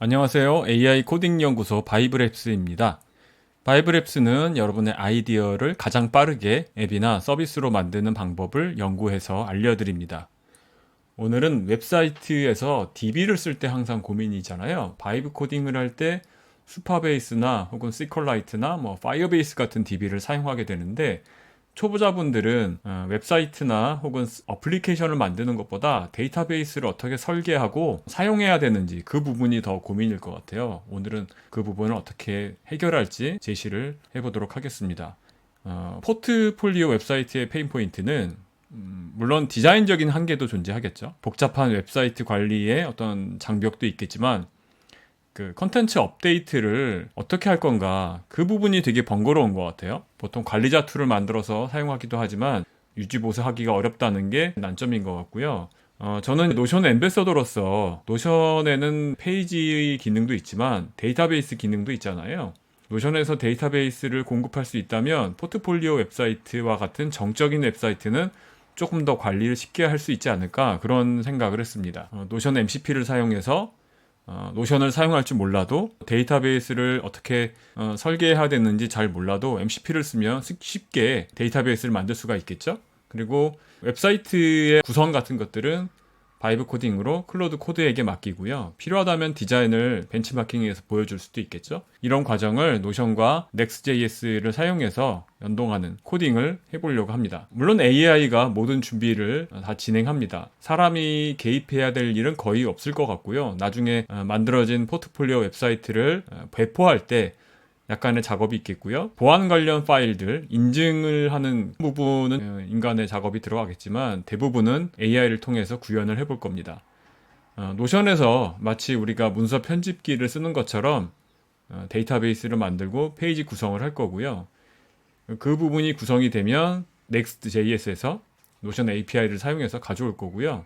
안녕하세요. AI 코딩 연구소 바이브랩스입니다. 바이브랩스는 여러분의 아이디어를 가장 빠르게 앱이나 서비스로 만드는 방법을 연구해서 알려드립니다. 오늘은 웹사이트에서 DB를 쓸 때 항상 고민이잖아요. 바이브 코딩을 할 때 수파베이스나 혹은 시컬라이트나 파이어베이스 같은 DB를 사용하게 되는데 초보자분들은 웹사이트나 혹은 어플리케이션을 만드는 것보다 데이터베이스를 어떻게 설계하고 사용해야 되는지 그 부분이 더 고민일 것 같아요. 오늘은 그 부분을 어떻게 해결할지 제시를 해보도록 하겠습니다. 포트폴리오 웹사이트의 페인 포인트는 물론 디자인적인 한계도 존재하겠죠. 복잡한 웹사이트 관리에 어떤 장벽도 있겠지만 그 컨텐츠 업데이트를 어떻게 할 건가 그 부분이 되게 번거로운 것 같아요. 보통 관리자 툴을 만들어서 사용하기도 하지만 유지 보수하기가 어렵다는 게 난점인 것 같고요. 저는 노션 앰베서더로서 노션에는 페이지 기능도 있지만 데이터베이스 기능도 있잖아요. 노션에서 데이터베이스를 공급할 수 있다면 포트폴리오 웹사이트와 같은 정적인 웹사이트는 조금 더 관리를 쉽게 할 수 있지 않을까 그런 생각을 했습니다. 노션 MCP를 사용해서 노션을 사용할 줄 몰라도 데이터베이스를 어떻게 설계해야 되는지 잘 몰라도 MCP를 쓰면 쉽게 데이터베이스를 만들 수가 있겠죠. 그리고 웹사이트의 구성 같은 것들은 바이브 코딩으로 클로드 코드에게 맡기고요. 필요하다면 디자인을 벤치마킹해서 보여줄 수도 있겠죠. 이런 과정을 노션과 Next.js를 사용해서 연동하는 코딩을 해보려고 합니다. 물론 AI가 모든 준비를 다 진행합니다. 사람이 개입해야 될 일은 거의 없을 것 같고요. 나중에 만들어진 포트폴리오 웹사이트를 배포할 때 약간의 작업이 있겠고요. 보안 관련 파일들, 인증을 하는 부분은 인간의 작업이 들어가겠지만 대부분은 AI를 통해서 구현을 해볼 겁니다. 노션에서 마치 우리가 문서 편집기를 쓰는 것처럼 데이터베이스를 만들고 페이지 구성을 할 거고요. 그 부분이 구성이 되면 Next.js에서 노션 API를 사용해서 가져올 거고요.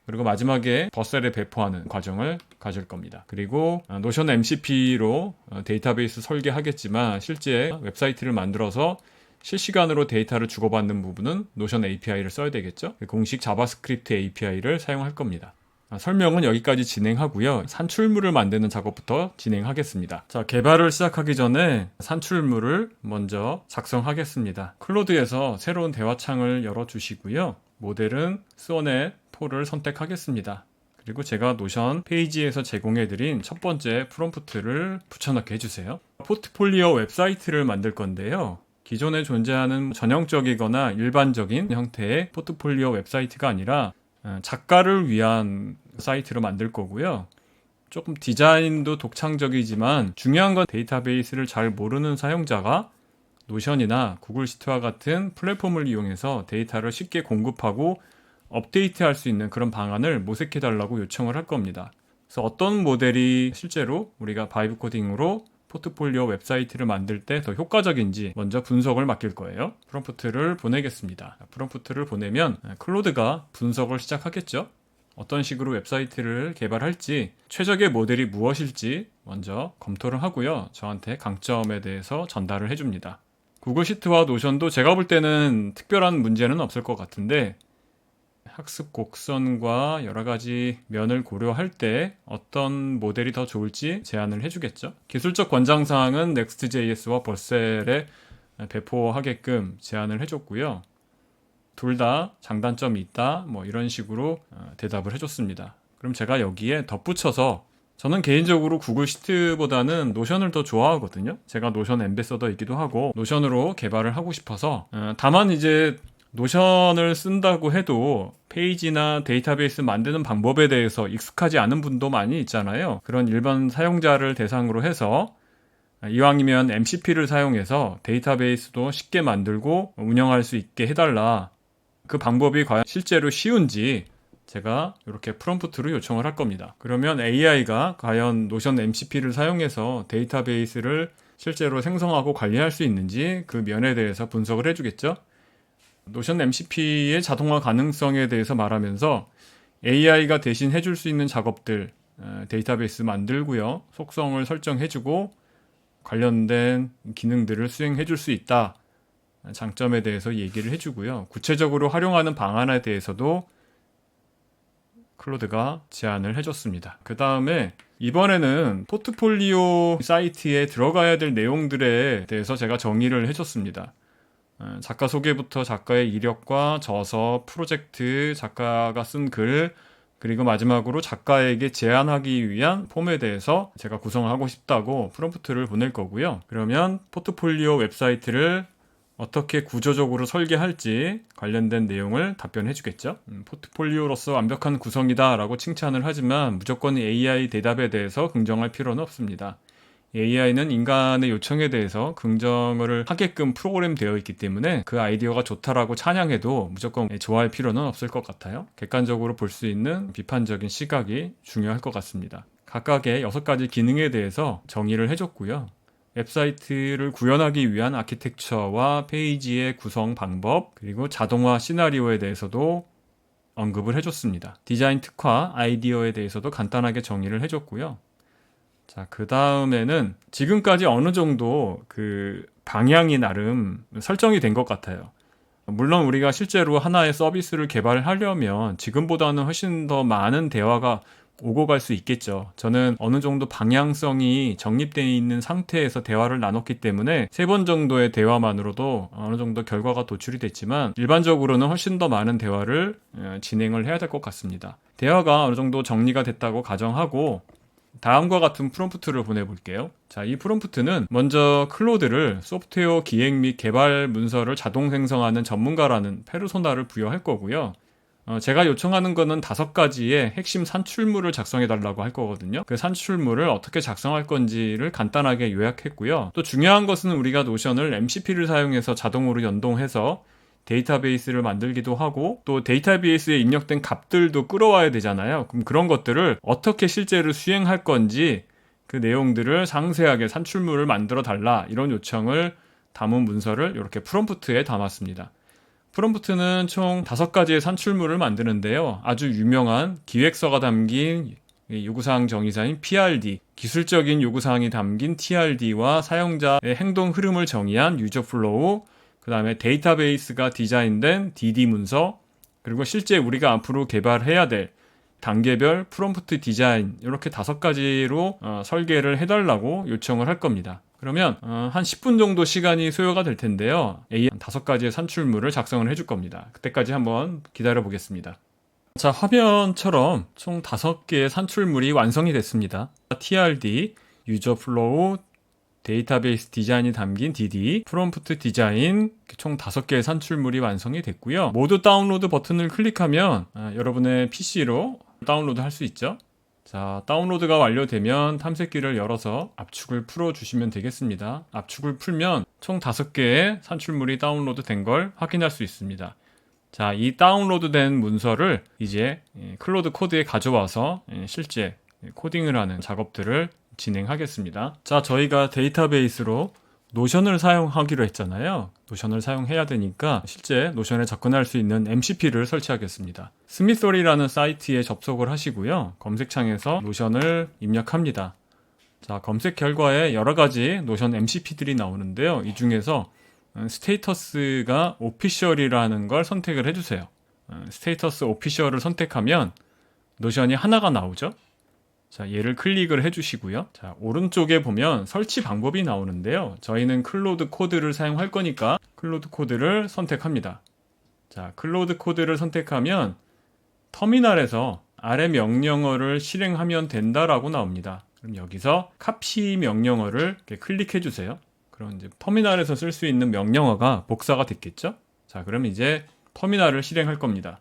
그리고 마지막에 버셀에 배포하는 과정을 가질 겁니다. 그리고 노션 MCP로 데이터베이스 설계하겠지만 실제 웹사이트를 만들어서 실시간으로 데이터를 주고받는 부분은 노션 API를 써야 되겠죠. 공식 자바스크립트 API를 사용할 겁니다. 설명은 여기까지 진행하고요. 산출물을 만드는 작업부터 진행하겠습니다. 자, 개발을 시작하기 전에 산출물을 먼저 작성하겠습니다. 클로드에서 새로운 대화창을 열어주시고요. 모델은 스원의 를 선택하겠습니다. 그리고 제가 노션 페이지에서 제공해드린 첫 번째 프롬프트를 붙여넣게 해주세요. 포트폴리오 웹사이트를 만들 건데요. 기존에 존재하는 전형적이거나 일반적인 형태의 포트폴리오 웹사이트가 아니라 작가를 위한 사이트로 만들 거고요. 조금 디자인도 독창적이지만 중요한 건 데이터베이스를 잘 모르는 사용자가 노션이나 구글 시트와 같은 플랫폼을 이용해서 데이터를 쉽게 공급하고 업데이트할 수 있는 그런 방안을 모색해달라고 요청을 할 겁니다. 그래서 어떤 모델이 실제로 우리가 바이브 코딩으로 포트폴리오 웹사이트를 만들 때 더 효과적인지 먼저 분석을 맡길 거예요. 프롬프트를 보내겠습니다. 프롬프트를 보내면 클로드가 분석을 시작하겠죠. 어떤 식으로 웹사이트를 개발할지, 최적의 모델이 무엇일지 먼저 검토를 하고요. 저한테 강점에 대해서 전달을 해줍니다. 구글 시트와 노션도 제가 볼 때는 특별한 문제는 없을 것 같은데 학습 곡선과 여러 가지 면을 고려할 때 어떤 모델이 더 좋을지 제안을 해주겠죠. 기술적 권장사항은 Next.js와 버셀에 배포하게끔 제안을 해줬고요. 둘 다 장단점이 있다, 이런 식으로 대답을 해줬습니다. 그럼 제가 여기에 덧붙여서 저는 개인적으로 구글 시트보다는 노션을 더 좋아하거든요. 제가 노션 앰베서더이기도 하고 노션으로 개발을 하고 싶어서 다만 이제 노션을 쓴다고 해도 페이지나 데이터베이스 만드는 방법에 대해서 익숙하지 않은 분도 많이 있잖아요. 그런 일반 사용자를 대상으로 해서 이왕이면 MCP를 사용해서 데이터베이스도 쉽게 만들고 운영할 수 있게 해달라. 그 방법이 과연 실제로 쉬운지 제가 이렇게 프롬프트로 요청을 할 겁니다. 그러면 AI가 과연 노션 MCP를 사용해서 데이터베이스를 실제로 생성하고 관리할 수 있는지 그 면에 대해서 분석을 해주겠죠. 노션 MCP의 자동화 가능성에 대해서 말하면서 AI가 대신 해줄 수 있는 작업들, 데이터베이스 만들고요. 속성을 설정해주고 관련된 기능들을 수행해줄 수 있다. 장점에 대해서 얘기를 해주고요. 구체적으로 활용하는 방안에 대해서도 클로드가 제안을 해줬습니다. 그 다음에 이번에는 포트폴리오 사이트에 들어가야 될 내용들에 대해서 제가 정의를 해줬습니다. 작가 소개부터 작가의 이력과 저서, 프로젝트, 작가가 쓴 글, 그리고 마지막으로 작가에게 제안하기 위한 폼에 대해서 제가 구성을 하고 싶다고 프롬프트를 보낼 거고요. 그러면 포트폴리오 웹사이트를 어떻게 구조적으로 설계할지 관련된 내용을 답변해 주겠죠. 포트폴리오로서 완벽한 구성이다 라고 칭찬을 하지만 무조건 AI 대답에 대해서 긍정할 필요는 없습니다. AI는 인간의 요청에 대해서 긍정을 하게끔 프로그램되어 있기 때문에 그 아이디어가 좋다라고 찬양해도 무조건 좋아할 필요는 없을 것 같아요. 객관적으로 볼 수 있는 비판적인 시각이 중요할 것 같습니다. 각각의 6가지 기능에 대해서 정의를 해줬고요. 웹사이트를 구현하기 위한 아키텍처와 페이지의 구성 방법, 그리고 자동화 시나리오에 대해서도 언급을 해줬습니다. 디자인 특화, 아이디어에 대해서도 간단하게 정의를 해줬고요. 자, 그 다음에는 지금까지 어느 정도 그 방향이 나름 설정이 된 것 같아요. 물론 우리가 실제로 하나의 서비스를 개발하려면 지금보다는 훨씬 더 많은 대화가 오고 갈 수 있겠죠. 저는 어느 정도 방향성이 정립되어 있는 상태에서 대화를 나눴기 때문에 3번 정도의 대화만으로도 어느 정도 결과가 도출이 됐지만 일반적으로는 훨씬 더 많은 대화를 진행을 해야 될 것 같습니다. 대화가 어느 정도 정리가 됐다고 가정하고 다음과 같은 프롬프트를 보내볼게요. 자, 이 프롬프트는 먼저 클로드를 소프트웨어 기획 및 개발 문서를 자동 생성하는 전문가라는 페르소나를 부여할 거고요. 제가 요청하는 거는 5가지의 핵심 산출물을 작성해 달라고 할 거거든요. 그 산출물을 어떻게 작성할 건지를 간단하게 요약했고요. 또 중요한 것은 우리가 노션을 MCP를 사용해서 자동으로 연동해서 데이터베이스를 만들기도 하고 또 데이터베이스에 입력된 값들도 끌어와야 되잖아요. 그럼 그런 것들을 어떻게 실제로 수행할 건지 그 내용들을 상세하게 산출물을 만들어 달라 이런 요청을 담은 문서를 이렇게 프롬프트에 담았습니다. 프롬프트는 총 5가지의 산출물을 만드는데요. 아주 유명한 기획서가 담긴 요구사항 정의사인 PRD, 기술적인 요구사항이 담긴 TRD와 사용자의 행동 흐름을 정의한 유저 플로우, 그 다음에 데이터베이스가 디자인된 DD 문서, 그리고 실제 우리가 앞으로 개발해야 될 단계별 프롬프트 디자인 이렇게 5가지로 설계를 해달라고 요청을 할 겁니다. 그러면 한 10분 정도 시간이 소요가 될 텐데요. A 5가지의 산출물을 작성을 해줄 겁니다. 그때까지 한번 기다려 보겠습니다. 자, 화면처럼 총 5개의 산출물이 완성이 됐습니다. TRD, 유저 플로우, 데이터베이스 디자인이 담긴 DD, 프롬프트 디자인 총 5개의 산출물이 완성이 됐고요. 모두 다운로드 버튼을 클릭하면 여러분의 PC로 다운로드 할 수 있죠. 자, 다운로드가 완료되면 탐색기를 열어서 압축을 풀어주시면 되겠습니다. 압축을 풀면 총 5개의 산출물이 다운로드 된 걸 확인할 수 있습니다. 자, 이 다운로드된 문서를 이제 클로드 코드에 가져와서 실제 코딩을 하는 작업들을 진행하겠습니다. 자, 저희가 데이터베이스로 노션을 사용하기로 했잖아요. 노션을 사용해야 되니까 실제 노션에 접근할 수 있는 MCP를 설치하겠습니다. 스미소리라는 사이트에 접속을 하시고요. 검색창에서 노션을 입력합니다. 자, 검색 결과에 여러가지 노션 MCP들이 나오는데요. 이 중에서 스테이터스가 오피셜이라는 걸 선택을 해주세요. 스테이터스 오피셜을 선택하면 노션이 하나가 나오죠. 자, 얘를 클릭을 해주시고요. 자, 오른쪽에 보면 설치 방법이 나오는데요. 저희는 클로드 코드를 사용할 거니까 클로드 코드를 선택합니다. 자, 클로드 코드를 선택하면 터미널에서 아래 명령어를 실행하면 된다라고 나옵니다. 그럼 여기서 카피 명령어를 이렇게 클릭해 주세요. 그럼 이제 터미널에서 쓸 수 있는 명령어가 복사가 됐겠죠? 자, 그럼 이제 터미널을 실행할 겁니다.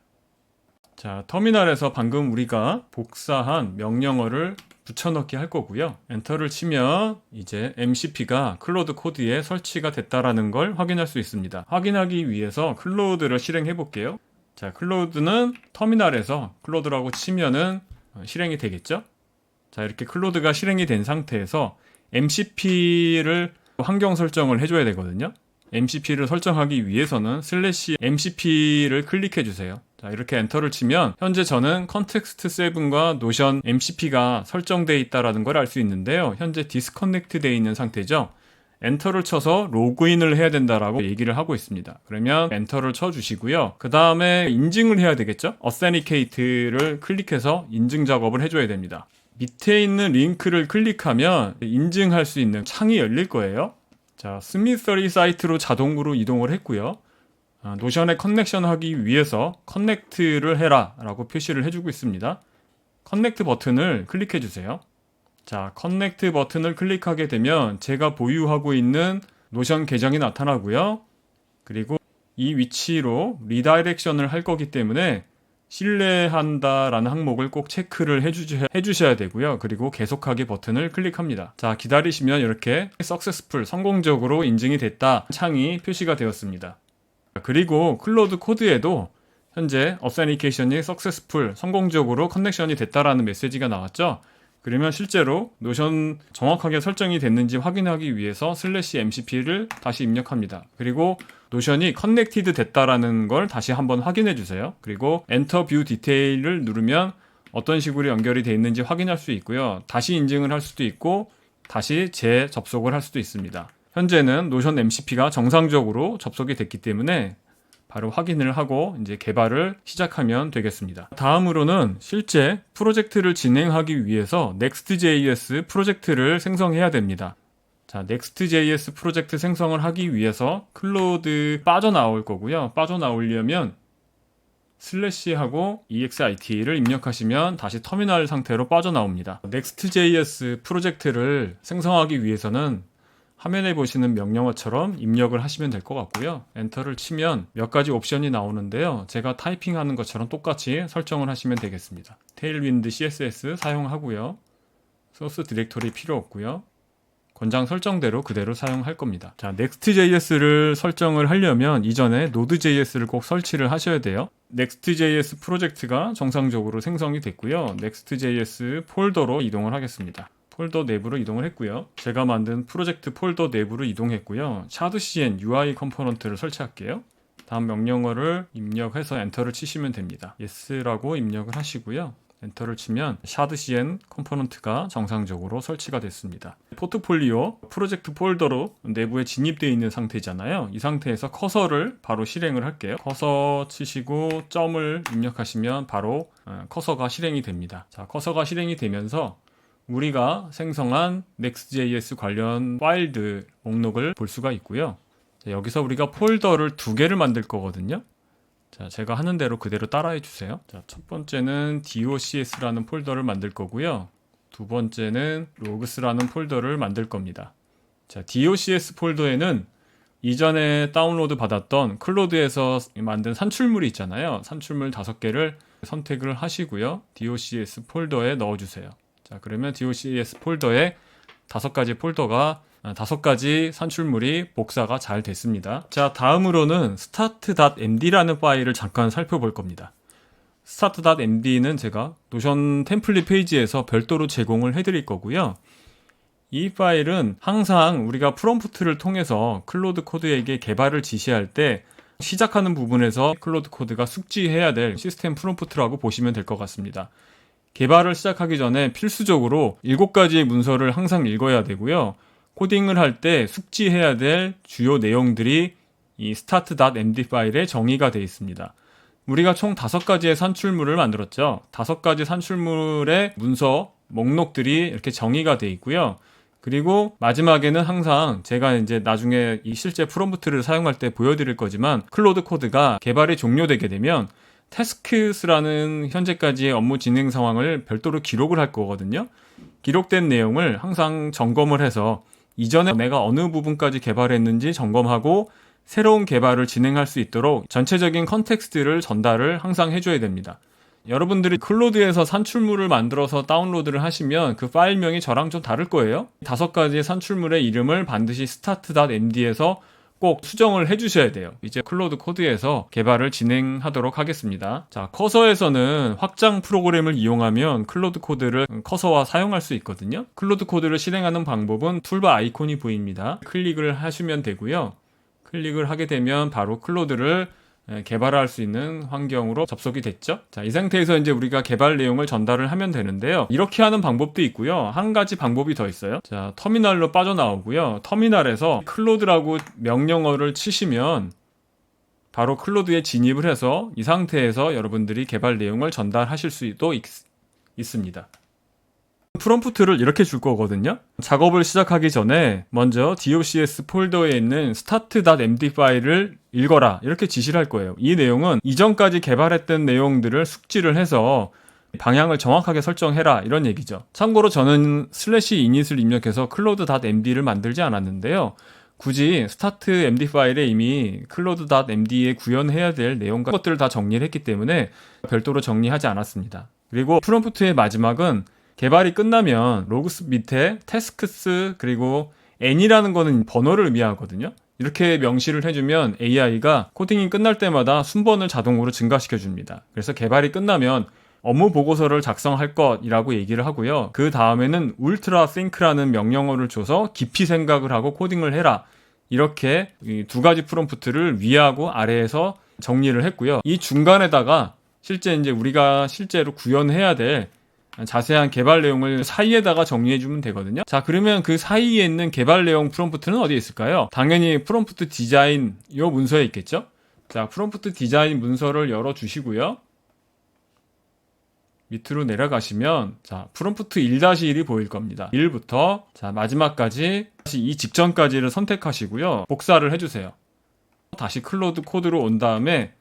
자, 터미널에서 방금 우리가 복사한 명령어를 붙여넣기 할 거고요. 엔터를 치면 이제 MCP가 클로드 코드에 설치가 됐다라는 걸 확인할 수 있습니다. 확인하기 위해서 클로드를 실행해 볼게요. 자, 클로드는 터미널에서 클로드라고 치면은 실행이 되겠죠? 자, 이렇게 클로드가 실행이 된 상태에서 MCP를 환경 설정을 해줘야 되거든요. MCP를 설정하기 위해서는 /MCP를 클릭해 주세요. 자, 이렇게 엔터를 치면 현재 저는 컨텍스트 7과 노션 MCP가 설정되어 있다는 걸 알 수 있는데요. 현재 디스커넥트 되어 있는 상태죠. 엔터를 쳐서 로그인을 해야 된다라고 얘기를 하고 있습니다. 그러면 엔터를 쳐주시고요. 그 다음에 인증을 해야 되겠죠? Authenticate를 클릭해서 인증 작업을 해줘야 됩니다. 밑에 있는 링크를 클릭하면 인증할 수 있는 창이 열릴 거예요. 자, 스미서리 사이트로 자동으로 이동을 했고요. 노션에 커넥션 하기 위해서 커넥트를 해라 라고 표시를 해주고 있습니다. 커넥트 버튼을 클릭해 주세요. 자, 커넥트 버튼을 클릭하게 되면 제가 보유하고 있는 노션 계정이 나타나고요. 그리고 이 위치로 리다이렉션을 할 거기 때문에 신뢰한다라는 항목을 꼭 체크를 해주셔야 되고요. 그리고 계속하기 버튼을 클릭합니다. 자, 기다리시면 이렇게 successful, 성공적으로 인증이 됐다 창이 표시가 되었습니다. 그리고 클로드 코드에도 현재 authentication이 successful, 성공적으로 커넥션이 됐다라는 메시지가 나왔죠. 그러면 실제로 노션 정확하게 설정이 됐는지 확인하기 위해서 /MCP를 다시 입력합니다. 그리고 노션이 커넥티드 됐다라는 걸 다시 한번 확인해 주세요. 그리고 Enter View Detail을 누르면 어떤 식으로 연결이 되어 있는지 확인할 수 있고요. 다시 인증을 할 수도 있고 다시 재접속을 할 수도 있습니다. 현재는 노션 MCP가 정상적으로 접속이 됐기 때문에 바로 확인을 하고 이제 개발을 시작하면 되겠습니다. 다음으로는 실제 프로젝트를 진행하기 위해서 Next.js 프로젝트를 생성해야 됩니다. 자, Next.js 프로젝트 생성을 하기 위해서 클로드 빠져나올 거고요. 빠져나오려면 /하고 exit를 입력하시면 다시 터미널 상태로 빠져나옵니다. Next.js 프로젝트를 생성하기 위해서는 화면에 보시는 명령어처럼 입력을 하시면 될 것 같고요. 엔터를 치면 몇 가지 옵션이 나오는데요. 제가 타이핑하는 것처럼 똑같이 설정을 하시면 되겠습니다. 테일윈드 CSS 사용하고요. 소스 디렉토리 필요 없고요. 권장 설정대로 그대로 사용할 겁니다. 자, Next.js를 설정을 하려면 이전에 Node.js를 꼭 설치를 하셔야 돼요. Next.js 프로젝트가 정상적으로 생성이 됐고요. Next.js 폴더로 이동을 하겠습니다. 폴더 내부로 이동을 했고요. 제가 만든 프로젝트 폴더 내부로 이동했고요. shardcn UI 컴포넌트를 설치할게요. 다음 명령어를 입력해서 엔터를 치시면 됩니다. yes라고 입력을 하시고요. 엔터를 치면 shardcn 컴포넌트가 정상적으로 설치가 됐습니다. 포트폴리오 프로젝트 폴더로 내부에 진입되어 있는 상태잖아요. 이 상태에서 커서를 바로 실행을 할게요. 커서 치시고 점을 입력하시면 바로 커서가 실행이 됩니다. 자, 커서가 실행이 되면서 우리가 생성한 Next.js 관련 파일들 목록을 볼 수가 있고요. 자, 여기서 우리가 폴더를 2개를 만들 거거든요. 자, 제가 하는 대로 그대로 따라해 주세요. 자, 첫 번째는 docs라는 폴더를 만들 거고요. 두 번째는 logs라는 폴더를 만들 겁니다. 자, docs 폴더에는 이전에 다운로드 받았던 클로드에서 만든 산출물이 있잖아요. 산출물 5개를 선택을 하시고요. docs 폴더에 넣어주세요. 자, 그러면 docs 폴더에 5가지 산출물이 복사가 잘 됐습니다. 자, 다음으로는 start.md라는 파일을 잠깐 살펴볼 겁니다. start.md는 제가 노션 템플릿 페이지에서 별도로 제공을 해드릴 거고요. 이 파일은 항상 우리가 프롬프트를 통해서 클로드 코드에게 개발을 지시할 때 시작하는 부분에서 클로드 코드가 숙지해야 될 시스템 프롬프트라고 보시면 될 것 같습니다. 개발을 시작하기 전에 필수적으로 7가지의 문서를 항상 읽어야 되고요. 코딩을 할 때 숙지해야 될 주요 내용들이 이 start.md 파일에 정의가 되어 있습니다. 우리가 총 5가지의 산출물을 만들었죠. 5가지 산출물의 문서 목록들이 이렇게 정의가 되어 있고요. 그리고 마지막에는 항상 제가 이제 나중에 이 실제 프롬프트를 사용할 때 보여드릴 거지만 클로드 코드가 개발이 종료되게 되면 태스크스라는 현재까지의 업무 진행 상황을 별도로 기록을 할 거거든요. 기록된 내용을 항상 점검을 해서 이전에 내가 어느 부분까지 개발했는지 점검하고 새로운 개발을 진행할 수 있도록 전체적인 컨텍스트를 전달을 항상 해줘야 됩니다. 여러분들이 클로드에서 산출물을 만들어서 다운로드를 하시면 그 파일명이 저랑 좀 다를 거예요. 5가지의 산출물의 이름을 반드시 start.md에서 꼭 수정을 해주셔야 돼요. 이제 클로드 코드에서 개발을 진행하도록 하겠습니다. 자, 커서에서는 확장 프로그램을 이용하면 클로드 코드를 커서와 사용할 수 있거든요. 클로드 코드를 실행하는 방법은 툴바 아이콘이 보입니다. 클릭을 하시면 되고요. 클릭을 하게 되면 바로 클로드를 개발할 수 있는 환경으로 접속이 됐죠. 자, 이 상태에서 이제 우리가 개발 내용을 전달을 하면 되는데요. 이렇게 하는 방법도 있고요. 한 가지 방법이 더 있어요. 자, 터미널로 빠져나오고요. 터미널에서 클로드라고 명령어를 치시면 바로 클로드에 진입을 해서 이 상태에서 여러분들이 개발 내용을 전달하실 수도 있습니다. 프롬프트를 이렇게 줄 거거든요. 작업을 시작하기 전에 먼저 docs 폴더에 있는 start.md 파일을 읽어라 이렇게 지시를 할 거예요. 이 내용은 이전까지 개발했던 내용들을 숙지를 해서 방향을 정확하게 설정해라 이런 얘기죠. 참고로 저는 /init을 입력해서 클로드.md를 만들지 않았는데요. 굳이 start.md 파일에 이미 클로드.md에 구현해야 될 내용과 것들을 다 정리를 했기 때문에 별도로 정리하지 않았습니다. 그리고 프롬프트의 마지막은 개발이 끝나면 로그스 밑에 tasks 그리고 n이라는 거는 번호를 의미하거든요. 이렇게 명시를 해주면 AI가 코딩이 끝날 때마다 순번을 자동으로 증가시켜 줍니다. 그래서 개발이 끝나면 업무 보고서를 작성할 것이라고 얘기를 하고요. 그 다음에는 ultra think라는 명령어를 줘서 깊이 생각을 하고 코딩을 해라. 이렇게 이 두 가지 프롬프트를 위하고 아래에서 정리를 했고요. 이 중간에다가 실제 이제 우리가 실제로 구현해야 될 자세한 개발 내용을 사이에다가 정리해주면 되거든요. 자, 그러면 그 사이에 있는 개발 내용 프롬프트는 어디에 있을까요? 당연히 프롬프트 디자인 이 문서에 있겠죠? 자, 프롬프트 디자인 문서를 열어주시고요. 밑으로 내려가시면 자, 프롬프트 1-1이 보일 겁니다. 1부터 자, 마지막까지 다시 이 직전까지를 선택하시고요. 복사를 해주세요. 다시 클로드 코드로 온 다음에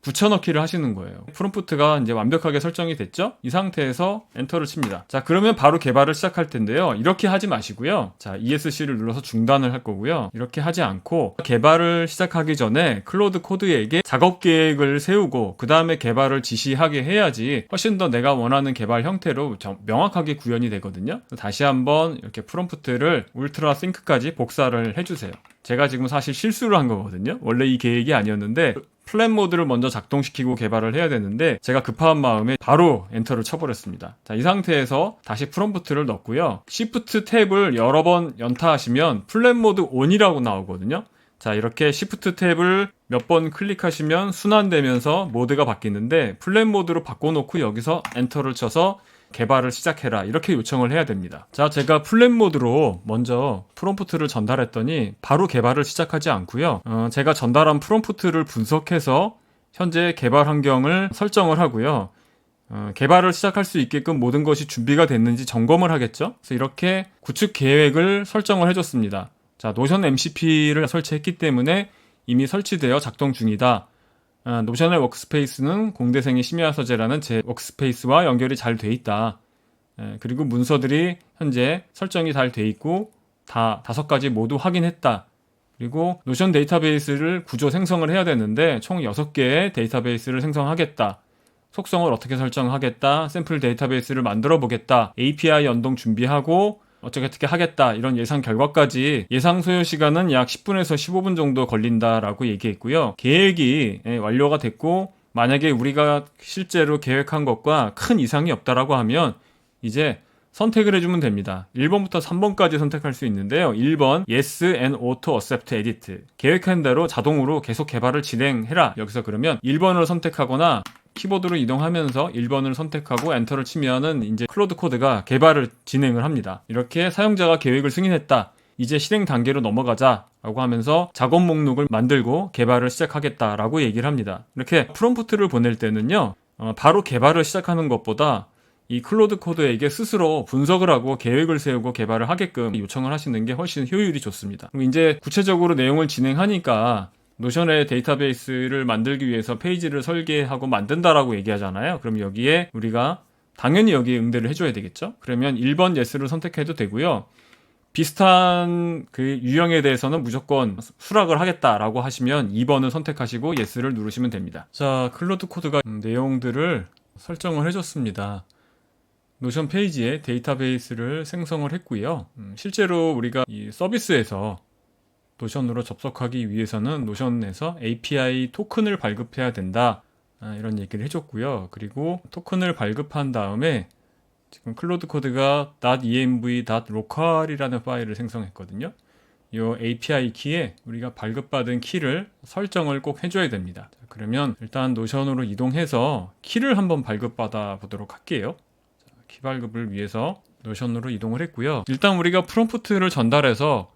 붙여넣기를 하시는 거예요. 프롬프트가 이제 완벽하게 설정이 됐죠? 이 상태에서 엔터를 칩니다. 자, 그러면 바로 개발을 시작할 텐데요. 이렇게 하지 마시고요. 자, ESC를 눌러서 중단을 할 거고요. 이렇게 하지 않고 개발을 시작하기 전에 클로드 코드에게 작업 계획을 세우고 그 다음에 개발을 지시하게 해야지 훨씬 더 내가 원하는 개발 형태로 명확하게 구현이 되거든요. 다시 한번 이렇게 프롬프트를 울트라 싱크까지 복사를 해주세요. 제가 지금 사실 실수를 한 거거든요. 원래 이 계획이 아니었는데 플랜 모드를 먼저 작동시키고 개발을 해야 되는데 제가 급한 마음에 바로 엔터를 쳐버렸습니다. 자, 이 상태에서 다시 프롬프트를 넣고요. Shift 탭을 여러 번 연타하시면 플랜 모드 ON이라고 나오거든요. 자, 이렇게 Shift 탭을 몇 번 클릭하시면 순환되면서 모드가 바뀌는데 플랜 모드로 바꿔놓고 여기서 엔터를 쳐서 개발을 시작해라 이렇게 요청을 해야 됩니다. 자, 제가 플랜 모드로 먼저 프롬프트를 전달했더니 바로 개발을 시작하지 않고요. 제가 전달한 프롬프트를 분석해서 현재 개발 환경을 설정을 하고요. 개발을 시작할 수 있게끔 모든 것이 준비가 됐는지 점검을 하겠죠. 그래서 이렇게 구축 계획을 설정을 해줬습니다. 자, 노션 MCP를 설치했기 때문에 이미 설치되어 작동 중이다. 노션의 워크스페이스는 공대생의 심야 서재라는 제 워크스페이스와 연결이 잘 돼 있다. 그리고 문서들이 현재 설정이 잘 돼 있고 다 5가지 모두 확인했다. 그리고 노션 데이터베이스를 구조 생성을 해야 되는데 총 6개의 데이터베이스를 생성하겠다. 속성을 어떻게 설정하겠다. 샘플 데이터베이스를 만들어 보겠다. API 연동 준비하고 어떻게 하겠다 이런 예상 결과까지 예상 소요 시간은 약 10분에서 15분 정도 걸린다라고 얘기했고요. 계획이 완료가 됐고 만약에 우리가 실제로 계획한 것과 큰 이상이 없다라고 하면 이제 선택을 해주면 됩니다. 1번부터 3번까지 선택할 수 있는데요. 1번 Yes and Auto Accept Edit 계획한 대로 자동으로 계속 개발을 진행해라. 여기서 그러면 1번을 선택하거나 키보드로 이동하면서 1번을 선택하고 엔터를 치면은 이제 클로드 코드가 개발을 진행을 합니다. 이렇게 사용자가 계획을 승인했다. 이제 실행 단계로 넘어가자 라고 하면서 작업 목록을 만들고 개발을 시작하겠다라고 얘기를 합니다. 이렇게 프롬프트를 보낼 때는요. 바로 개발을 시작하는 것보다 이 클로드 코드에게 스스로 분석을 하고 계획을 세우고 개발을 하게끔 요청을 하시는 게 훨씬 효율이 좋습니다. 그럼 이제 구체적으로 내용을 진행하니까 노션의 데이터베이스를 만들기 위해서 페이지를 설계하고 만든다라고 얘기하잖아요. 그럼 여기에 우리가 당연히 여기에 응대를 해줘야 되겠죠. 그러면 1번 yes를 선택해도 되고요. 비슷한 그 유형에 대해서는 무조건 수락을 하겠다라고 하시면 2번을 선택하시고 yes를 누르시면 됩니다. 자, 클로드 코드가 내용들을 설정을 해줬습니다. 노션 페이지에 데이터베이스를 생성을 했고요. 실제로 우리가 이 서비스에서 노션으로 접속하기 위해서는 노션에서 API 토큰을 발급해야 된다. 이런 얘기를 해줬고요. 그리고 토큰을 발급한 다음에 지금 클로드 코드가 .env.local이라는 파일을 생성했거든요. 이 API 키에 우리가 발급받은 키를 설정을 꼭 해줘야 됩니다. 자, 그러면 일단 노션으로 이동해서 키를 한번 발급받아 보도록 할게요. 자, 키 발급을 위해서 노션으로 이동을 했고요. 일단 우리가 프롬프트를 전달해서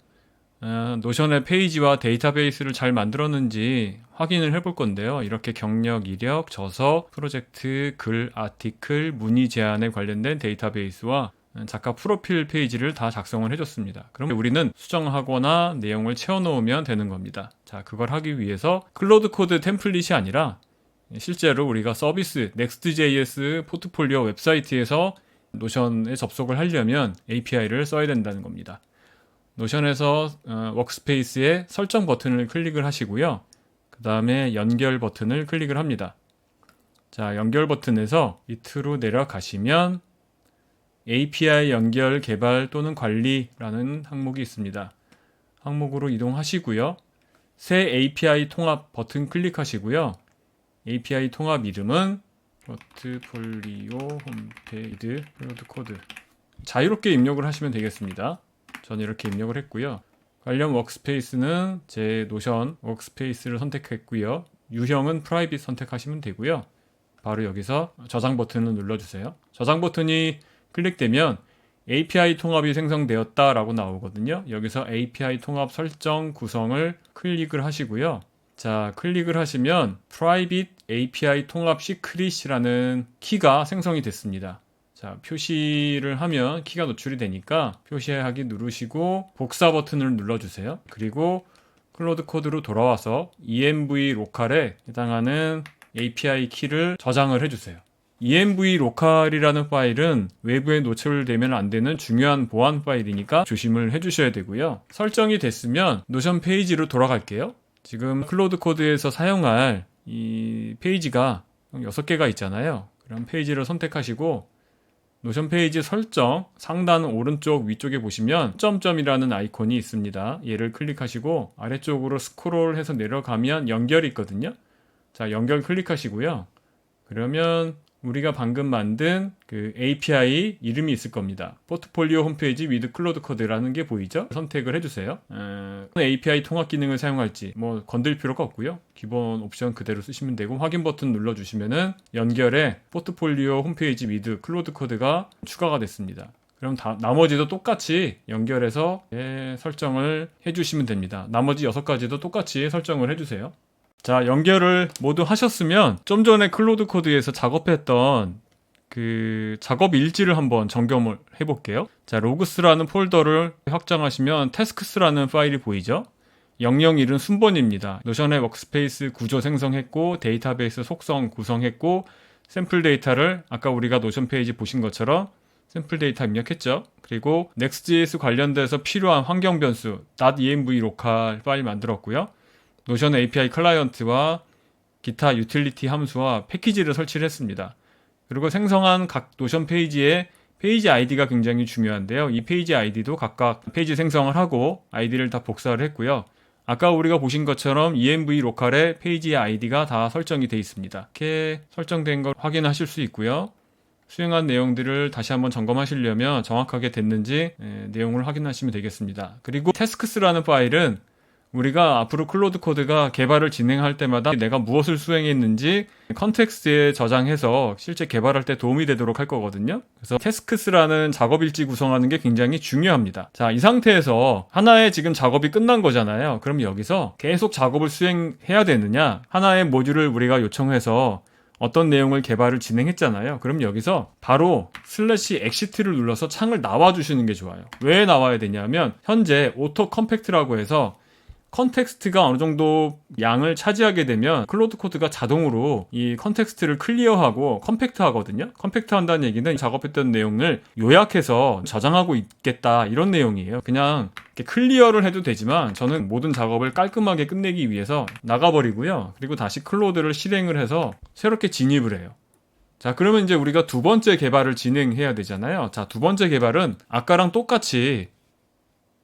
노션의 페이지와 데이터베이스를 잘 만들었는지 확인을 해볼 건데요. 이렇게 경력, 이력, 저서, 프로젝트, 글, 아티클, 문의 제안에 관련된 데이터베이스와 작가 프로필 페이지를 다 작성을 해줬습니다. 그럼 우리는 수정하거나 내용을 채워놓으면 되는 겁니다. 자, 그걸 하기 위해서 클로드 코드 템플릿이 아니라 실제로 우리가 서비스 Next.js 포트폴리오 웹사이트에서 노션에 접속을 하려면 API를 써야 된다는 겁니다. 노션에서 워크스페이스의 설정 버튼을 클릭을 하시고요. 그 다음에 연결 버튼을 클릭을 합니다. 자, 연결 버튼에서 밑으로 내려가시면 API 연결 개발 또는 관리라는 항목이 있습니다. 항목으로 이동하시고요. 새 API 통합 버튼 클릭하시고요. API 통합 이름은 포트폴리오 홈페이지 클로드 코드 자유롭게 입력을 하시면 되겠습니다. 저는 이렇게 입력을 했고요. 관련 워크스페이스는 제 노션 워크스페이스를 선택했고요. 유형은 프라이빗 선택하시면 되고요. 바로 여기서 저장 버튼을 눌러주세요. 저장 버튼이 클릭되면 API 통합이 생성되었다 라고 나오거든요. 여기서 API 통합 설정 구성을 클릭을 하시고요. 자, 클릭을 하시면 Private API 통합 Secret이라는 키가 생성이 됐습니다. 자, 표시를 하면 키가 노출이 되니까 표시하기 누르시고 복사 버튼을 눌러주세요. 그리고 클로드 코드로 돌아와서 env 로컬에 해당하는 API 키를 저장을 해주세요. env 로컬이라는 파일은 외부에 노출되면 안 되는 중요한 보안 파일이니까 조심을 해주셔야 되고요. 설정이 됐으면 노션 페이지로 돌아갈게요. 지금 클로드 코드에서 사용할 이 페이지가 6개가 있잖아요. 그럼 페이지를 선택하시고 노션 페이지 설정 상단 오른쪽 위쪽에 보시면 점점이라는 아이콘이 있습니다. 얘를 클릭하시고 아래쪽으로 스크롤해서 내려가면 연결이 있거든요. 자, 연결 클릭하시고요. 그러면 우리가 방금 만든 그 API 이름이 있을 겁니다. 포트폴리오 홈페이지 with 클로드 코드라는 게 보이죠? 선택을 해주세요. API 통합 기능을 사용할지 뭐 건들 필요가 없고요. 기본 옵션 그대로 쓰시면 되고 확인 버튼 눌러주시면은 연결에 포트폴리오 홈페이지 with 클로드 코드가 추가가 됐습니다. 그럼 나머지도 똑같이 연결해서 설정을 해주시면 됩니다. 나머지 6가지도 똑같이 설정을 해주세요. 자, 연결을 모두 하셨으면 좀 전에 클로드 코드에서 작업했던 그 작업 일지를 한번 점검을 해볼게요. 자, 로그스라는 폴더를 확장하시면 태스크스라는 파일이 보이죠? 001은 순번입니다. 노션의 워크스페이스 구조 생성했고 데이터베이스 속성 구성했고 샘플 데이터를 아까 우리가 노션 페이지 보신 것처럼 샘플 데이터 입력했죠. 그리고 Next.js 관련돼서 필요한 환경 변수 .env 로컬 파일 만들었고요. 노션 API 클라이언트와 기타 유틸리티 함수와 패키지를 설치를 했습니다. 그리고 생성한 각 노션 페이지의 페이지 아이디가 굉장히 중요한데요. 이 페이지 아이디도 각각 페이지 생성을 하고 아이디를 다 복사를 했고요. 아까 우리가 보신 것처럼 env 로컬에 페이지 아이디가 다 설정이 되어 있습니다. 이렇게 설정된 걸 확인하실 수 있고요. 수행한 내용들을 다시 한번 점검하시려면 정확하게 됐는지 내용을 확인하시면 되겠습니다. 그리고 태스크스라는 파일은 우리가 앞으로 클로드 코드가 개발을 진행할 때마다 내가 무엇을 수행했는지 컨텍스트에 저장해서 실제 개발할 때 도움이 되도록 할 거거든요. 그래서 태스크스라는 작업 일지 구성하는 게 굉장히 중요합니다. 자, 이 상태에서 하나의 지금 작업이 끝난 거잖아요. 그럼 여기서 계속 작업을 수행해야 되느냐? 하나의 모듈을 우리가 요청해서 어떤 내용을 개발을 진행했잖아요. 그럼 여기서 바로 /exit를 눌러서 창을 나와주시는 게 좋아요. 왜 나와야 되냐면 현재 오토 컴팩트라고 해서 컨텍스트가 어느 정도 양을 차지하게 되면 클로드 코드가 자동으로 이 컨텍스트를 클리어하고 컴팩트 하거든요. 컴팩트 한다는 얘기는 작업했던 내용을 요약해서 저장하고 있겠다 이런 내용이에요. 그냥 이렇게 클리어를 해도 되지만 저는 모든 작업을 깔끔하게 끝내기 위해서 나가버리고요. 그리고 다시 클로드를 실행을 해서 새롭게 진입을 해요. 자, 그러면 이제 우리가 두 번째 개발을 진행해야 되잖아요. 자, 두 번째 개발은 아까랑 똑같이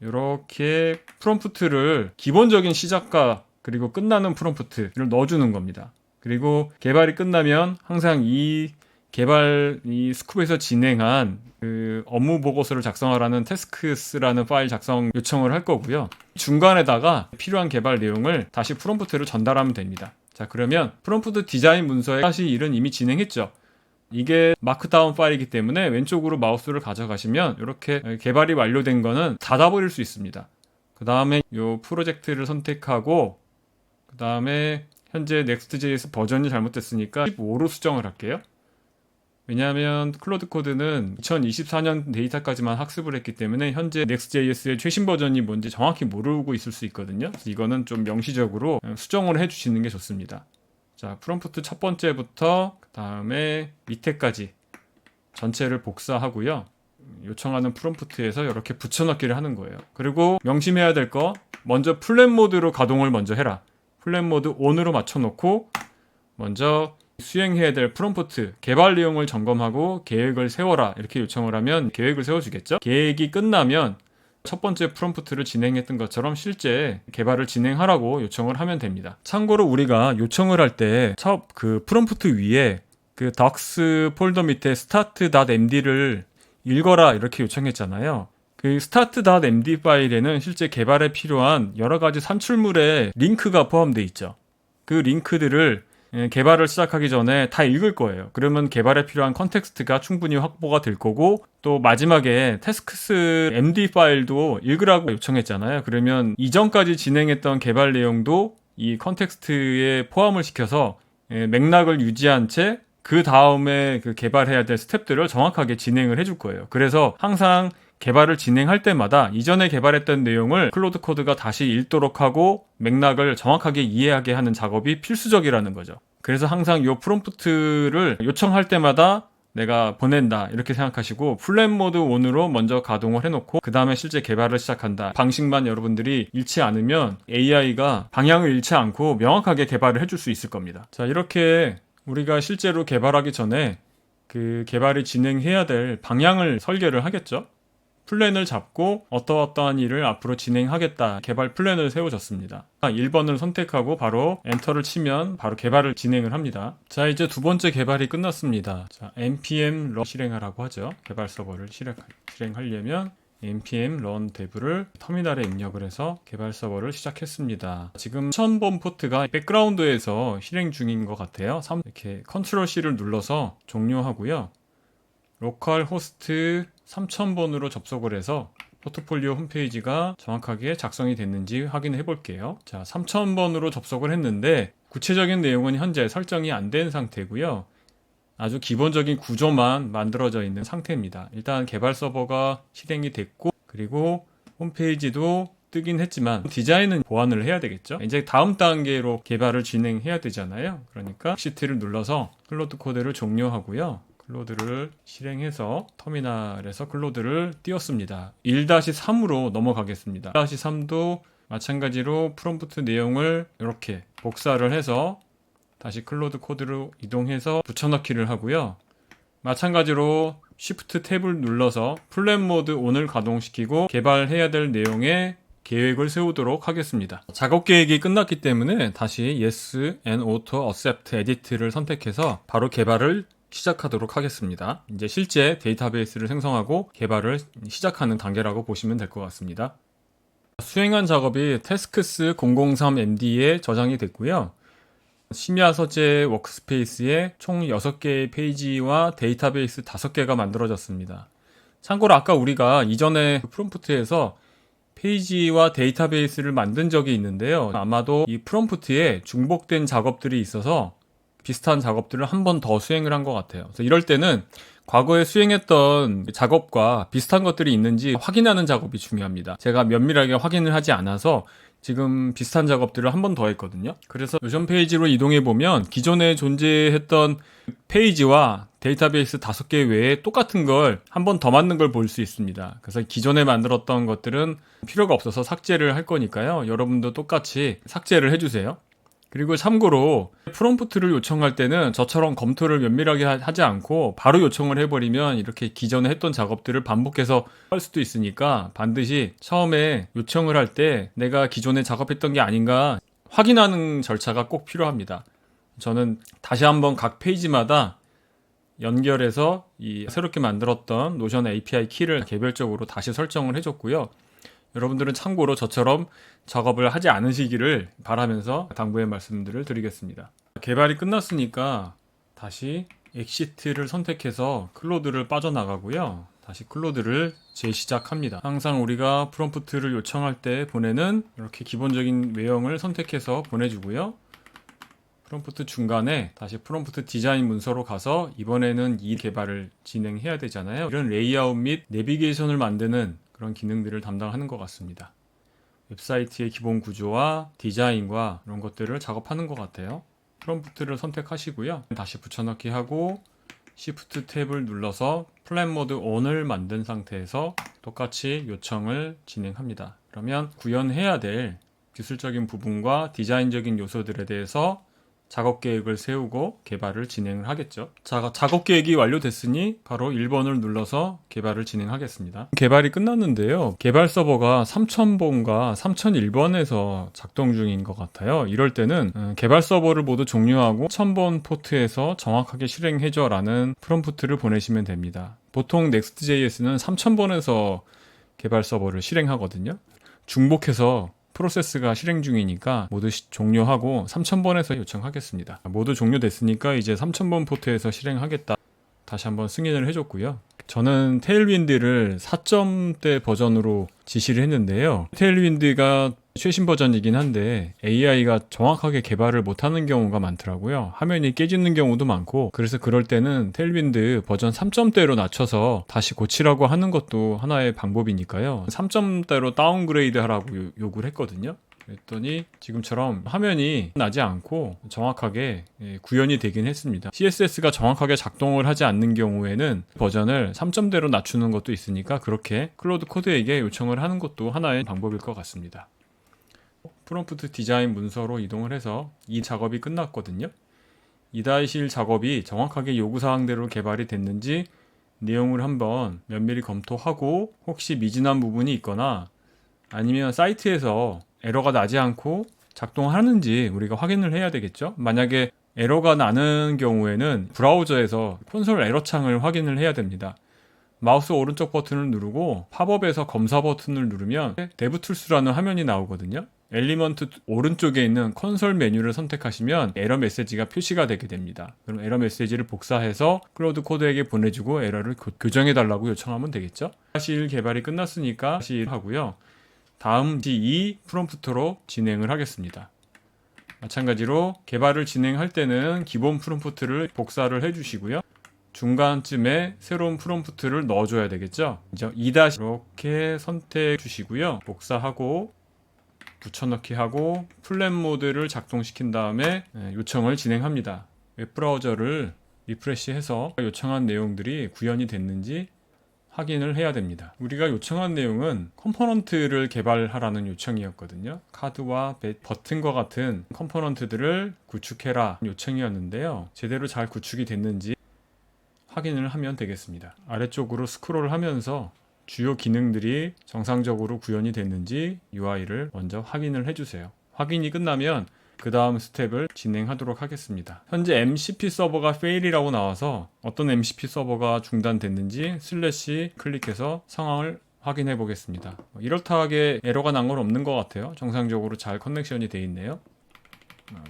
이렇게 프롬프트를 기본적인 시작과 그리고 끝나는 프롬프트를 넣어주는 겁니다. 그리고 개발이 끝나면 항상 이 개발 이 스쿱에서 진행한 그 업무 보고서를 작성하라는 태스크스라는 파일 작성 요청을 할 거고요. 중간에다가 필요한 개발 내용을 다시 프롬프트를 전달하면 됩니다. 자, 그러면 프롬프트 디자인 문서에 사실 일은 이미 진행했죠. 이게 마크다운 파일이기 때문에 왼쪽으로 마우스를 가져가시면 이렇게 개발이 완료된 거는 닫아버릴 수 있습니다. 그 다음에 이 프로젝트를 선택하고 그 다음에 현재 Next.js 버전이 잘못됐으니까 15로 수정을 할게요. 왜냐하면 클로드 코드는 2024년 데이터까지만 학습을 했기 때문에 현재 Next.js의 최신 버전이 뭔지 정확히 모르고 있을 수 있거든요. 그래서 이거는 좀 명시적으로 수정을 해주시는 게 좋습니다. 자, 프롬프트 첫 번째부터 그 다음에 밑에까지 전체를 복사하고요. 요청하는 프롬프트에서 이렇게 붙여넣기를 하는 거예요. 그리고 명심해야 될 거, 먼저 플랫 모드로 가동을 먼저 해라. 플랫 모드 ON으로 맞춰놓고 먼저 수행해야 될 프롬프트, 개발 내용을 점검하고 계획을 세워라 이렇게 요청을 하면 계획을 세워주겠죠. 계획이 끝나면 첫 번째 프롬프트를 진행했던 것처럼 실제 개발을 진행하라고 요청을 하면 됩니다. 참고로 우리가 요청을 할 때 첫 그 프롬프트 위에 그 docs 폴더 밑에 start.md를 읽어라 이렇게 요청했잖아요. 그 start.md 파일에는 실제 개발에 필요한 여러 가지 산출물의 링크가 포함되어 있죠. 그 링크들을 개발을 시작하기 전에 다 읽을 거예요. 그러면 개발에 필요한 컨텍스트가 충분히 확보가 될 거고, 또 마지막에 태스크스 MD 파일도 읽으라고 요청했잖아요. 그러면 이전까지 진행했던 개발 내용도 이 컨텍스트에 포함을 시켜서 맥락을 유지한 채 그 다음에 그 개발해야 될 스텝들을 정확하게 진행을 해줄 거예요. 그래서 항상 개발을 진행할 때마다 이전에 개발했던 내용을 클로드 코드가 다시 읽도록 하고 맥락을 정확하게 이해하게 하는 작업이 필수적이라는 거죠. 그래서 항상 이 프롬프트를 요청할 때마다 내가 보낸다 이렇게 생각하시고 플랫 모드 ON으로 먼저 가동을 해놓고 그 다음에 실제 개발을 시작한다. 방식만 여러분들이 잃지 않으면 AI가 방향을 잃지 않고 명확하게 개발을 해줄 수 있을 겁니다. 자, 이렇게 우리가 실제로 개발하기 전에 그 개발이 진행해야 될 방향을 설계를 하겠죠. 플랜을 잡고 어떠한 일을 앞으로 진행하겠다 개발 플랜을 세워줬습니다. 1번을 선택하고 바로 엔터를 치면 바로 개발을 진행을 합니다. 자, 이제 두 번째 개발이 끝났습니다. 자, npm run 실행하라고 하죠. 개발 서버를 실행하려면 npm run dev를 터미널에 입력을 해서 개발 서버를 시작했습니다. 지금 3000번 포트가 백그라운드에서 실행 중인 것 같아요. 이렇게 컨트롤 C를 눌러서 종료하고요. 로컬 호스트 3000번으로 접속을 해서 포트폴리오 홈페이지가 정확하게 작성이 됐는지 확인해 볼게요. 자, 3000번으로 접속을 했는데 구체적인 내용은 현재 설정이 안 된 상태고요. 아주 기본적인 구조만 만들어져 있는 상태입니다. 일단 개발 서버가 실행이 됐고, 그리고 홈페이지도 뜨긴 했지만 디자인은 보완을 해야 되겠죠. 이제 다음 단계로 개발을 진행해야 되잖아요. 그러니까 Exit를 눌러서 클로드 코드를 종료하고요. 클로드를 실행해서 터미널에서 클로드를 띄웠습니다. 1-3으로 넘어가겠습니다. 1-3도 마찬가지로 프롬프트 내용을 이렇게 복사를 해서 다시 클로드 코드로 이동해서 붙여넣기를 하고요. 마찬가지로 Shift 탭을 눌러서 플랫 모드 ON을 가동시키고 개발해야 될 내용의 계획을 세우도록 하겠습니다. 작업 계획이 끝났기 때문에 다시 Yes and Auto Accept Edit를 선택해서 바로 개발을 시작하도록 하겠습니다. 이제 실제 데이터베이스를 생성하고 개발을 시작하는 단계라고 보시면 될 것 같습니다. 수행한 작업이 태스크스 003MD에 저장이 됐고요. 심야 서재 워크스페이스에 총 6개의 페이지와 데이터베이스 5개가 만들어졌습니다. 참고로 아까 우리가 이전에 프롬프트에서 페이지와 데이터베이스를 만든 적이 있는데요. 아마도 이 프롬프트에 중복된 작업들이 있어서 비슷한 작업들을 한 번 더 수행을 한 것 같아요. 그래서 이럴 때는 과거에 수행했던 작업과 비슷한 것들이 있는지 확인하는 작업이 중요합니다. 제가 면밀하게 확인을 하지 않아서 지금 비슷한 작업들을 한 번 더 했거든요. 그래서 요전 페이지로 이동해 보면 기존에 존재했던 페이지와 데이터베이스 5개 외에 똑같은 걸 한 번 더 만든 걸 볼 수 있습니다. 그래서 기존에 만들었던 것들은 필요가 없어서 삭제를 할 거니까요. 여러분도 똑같이 삭제를 해주세요. 그리고 참고로 프롬프트를 요청할 때는 저처럼 검토를 면밀하게 하지 않고 바로 요청을 해버리면 이렇게 기존에 했던 작업들을 반복해서 할 수도 있으니까 반드시 처음에 요청을 할 때 내가 기존에 작업했던 게 아닌가 확인하는 절차가 꼭 필요합니다. 저는 다시 한번 각 페이지마다 연결해서 이 새롭게 만들었던 노션 API 키를 개별적으로 다시 설정을 해줬고요. 여러분들은 참고로 저처럼 작업을 하지 않으시기를 바라면서 당부의 말씀들을 드리겠습니다. 개발이 끝났으니까 다시 엑시트를 선택해서 클로드를 빠져나가고요. 다시 클로드를 재시작합니다. 항상 우리가 프롬프트를 요청할 때 보내는 이렇게 기본적인 외형을 선택해서 보내주고요. 프롬프트 중간에 다시 프롬프트 디자인 문서로 가서 이번에는 이 개발을 진행해야 되잖아요. 이런 레이아웃 및 내비게이션을 만드는 그런 기능들을 담당하는 것 같습니다. 웹사이트의 기본 구조와 디자인과 이런 것들을 작업하는 것 같아요. 프롬프트를 선택하시고요. 다시 붙여넣기 하고 Shift 탭을 눌러서 플랜 모드 ON을 만든 상태에서 똑같이 요청을 진행합니다. 그러면 구현해야 될 기술적인 부분과 디자인적인 요소들에 대해서 작업 계획을 세우고 개발을 진행을 하겠죠. 자, 작업 계획이 완료됐으니 바로 1번을 눌러서 개발을 진행하겠습니다. 개발이 끝났는데요. 개발 서버가 3000번과 3001번에서 작동 중인 것 같아요. 이럴 때는 개발 서버를 모두 종료하고 1000번 포트에서 정확하게 실행해줘 라는 프롬프트를 보내시면 됩니다. 보통 Next.js는 3000번에서 개발 서버를 실행하거든요. 중복해서 프로세스가 실행 중이니까 모두 종료하고 3000번에서 요청하겠습니다. 모두 종료됐으니까 이제 3000번 포트에서 실행하겠다. 다시 한번 승인을 해줬고요. 저는 테일윈드를 4점대 버전으로 지시를 했는데요. 테일윈드가 최신 버전이긴 한데 AI가 정확하게 개발을 못하는 경우가 많더라고요. 화면이 깨지는 경우도 많고, 그래서 그럴 때는 테일윈드 버전 3점대로 낮춰서 다시 고치라고 하는 것도 하나의 방법이니까요. 3점대로 다운그레이드 하라고 요구를 했거든요. 그랬더니 지금처럼 화면이 나지 않고 정확하게 구현이 되긴 했습니다. CSS가 정확하게 작동을 하지 않는 경우에는 버전을 3점대로 낮추는 것도 있으니까 그렇게 클로드 코드에게 요청을 하는 것도 하나의 방법일 것 같습니다. 프롬프트 디자인 문서로 이동을 해서 이 작업이 끝났거든요. 2-1 작업이 정확하게 요구사항대로 개발이 됐는지 내용을 한번 면밀히 검토하고, 혹시 미진한 부분이 있거나 아니면 사이트에서 에러가 나지 않고 작동하는지 우리가 확인을 해야 되겠죠. 만약에 에러가 나는 경우에는 브라우저에서 콘솔 에러 창을 확인을 해야 됩니다. 마우스 오른쪽 버튼을 누르고 팝업에서 검사 버튼을 누르면 데브툴스라는 화면이 나오거든요. 엘리먼트 오른쪽에 있는 콘솔 메뉴를 선택하시면 에러 메시지가 표시가 되게 됩니다. 그럼 에러 메시지를 복사해서 클로드 코드에게 보내주고 에러를 교정해달라고 요청하면 되겠죠. 사실 개발이 끝났으니까 다시 하고요. 다음 이 프롬프트로 진행을 하겠습니다. 마찬가지로 개발을 진행할 때는 기본 프롬프트를 복사를 해주시고요. 중간쯤에 새로운 프롬프트를 넣어줘야 되겠죠. 이제 2- 이렇게 선택해 주시고요. 복사하고 붙여넣기 하고 플랜 모드를 작동시킨 다음에 요청을 진행합니다. 웹브라우저를 리프레시해서 요청한 내용들이 구현이 됐는지 확인을 해야 됩니다. 우리가 요청한 내용은 컴포넌트를 개발하라는 요청이었거든요. 카드와 버튼과 같은 컴포넌트들을 구축해라 요청이었는데요. 제대로 잘 구축이 됐는지 확인을 하면 되겠습니다. 아래쪽으로 스크롤 하면서 주요 기능들이 정상적으로 구현이 됐는지 UI를 먼저 확인을 해주세요. 확인이 끝나면 그 다음 스텝을 진행하도록 하겠습니다. 현재 MCP 서버가 fail이라고 나와서 어떤 MCP 서버가 중단됐는지 슬래시 클릭해서 상황을 확인해 보겠습니다. 이렇다 하게 에러가 난 건 없는 것 같아요. 정상적으로 잘 커넥션이 되어 있네요.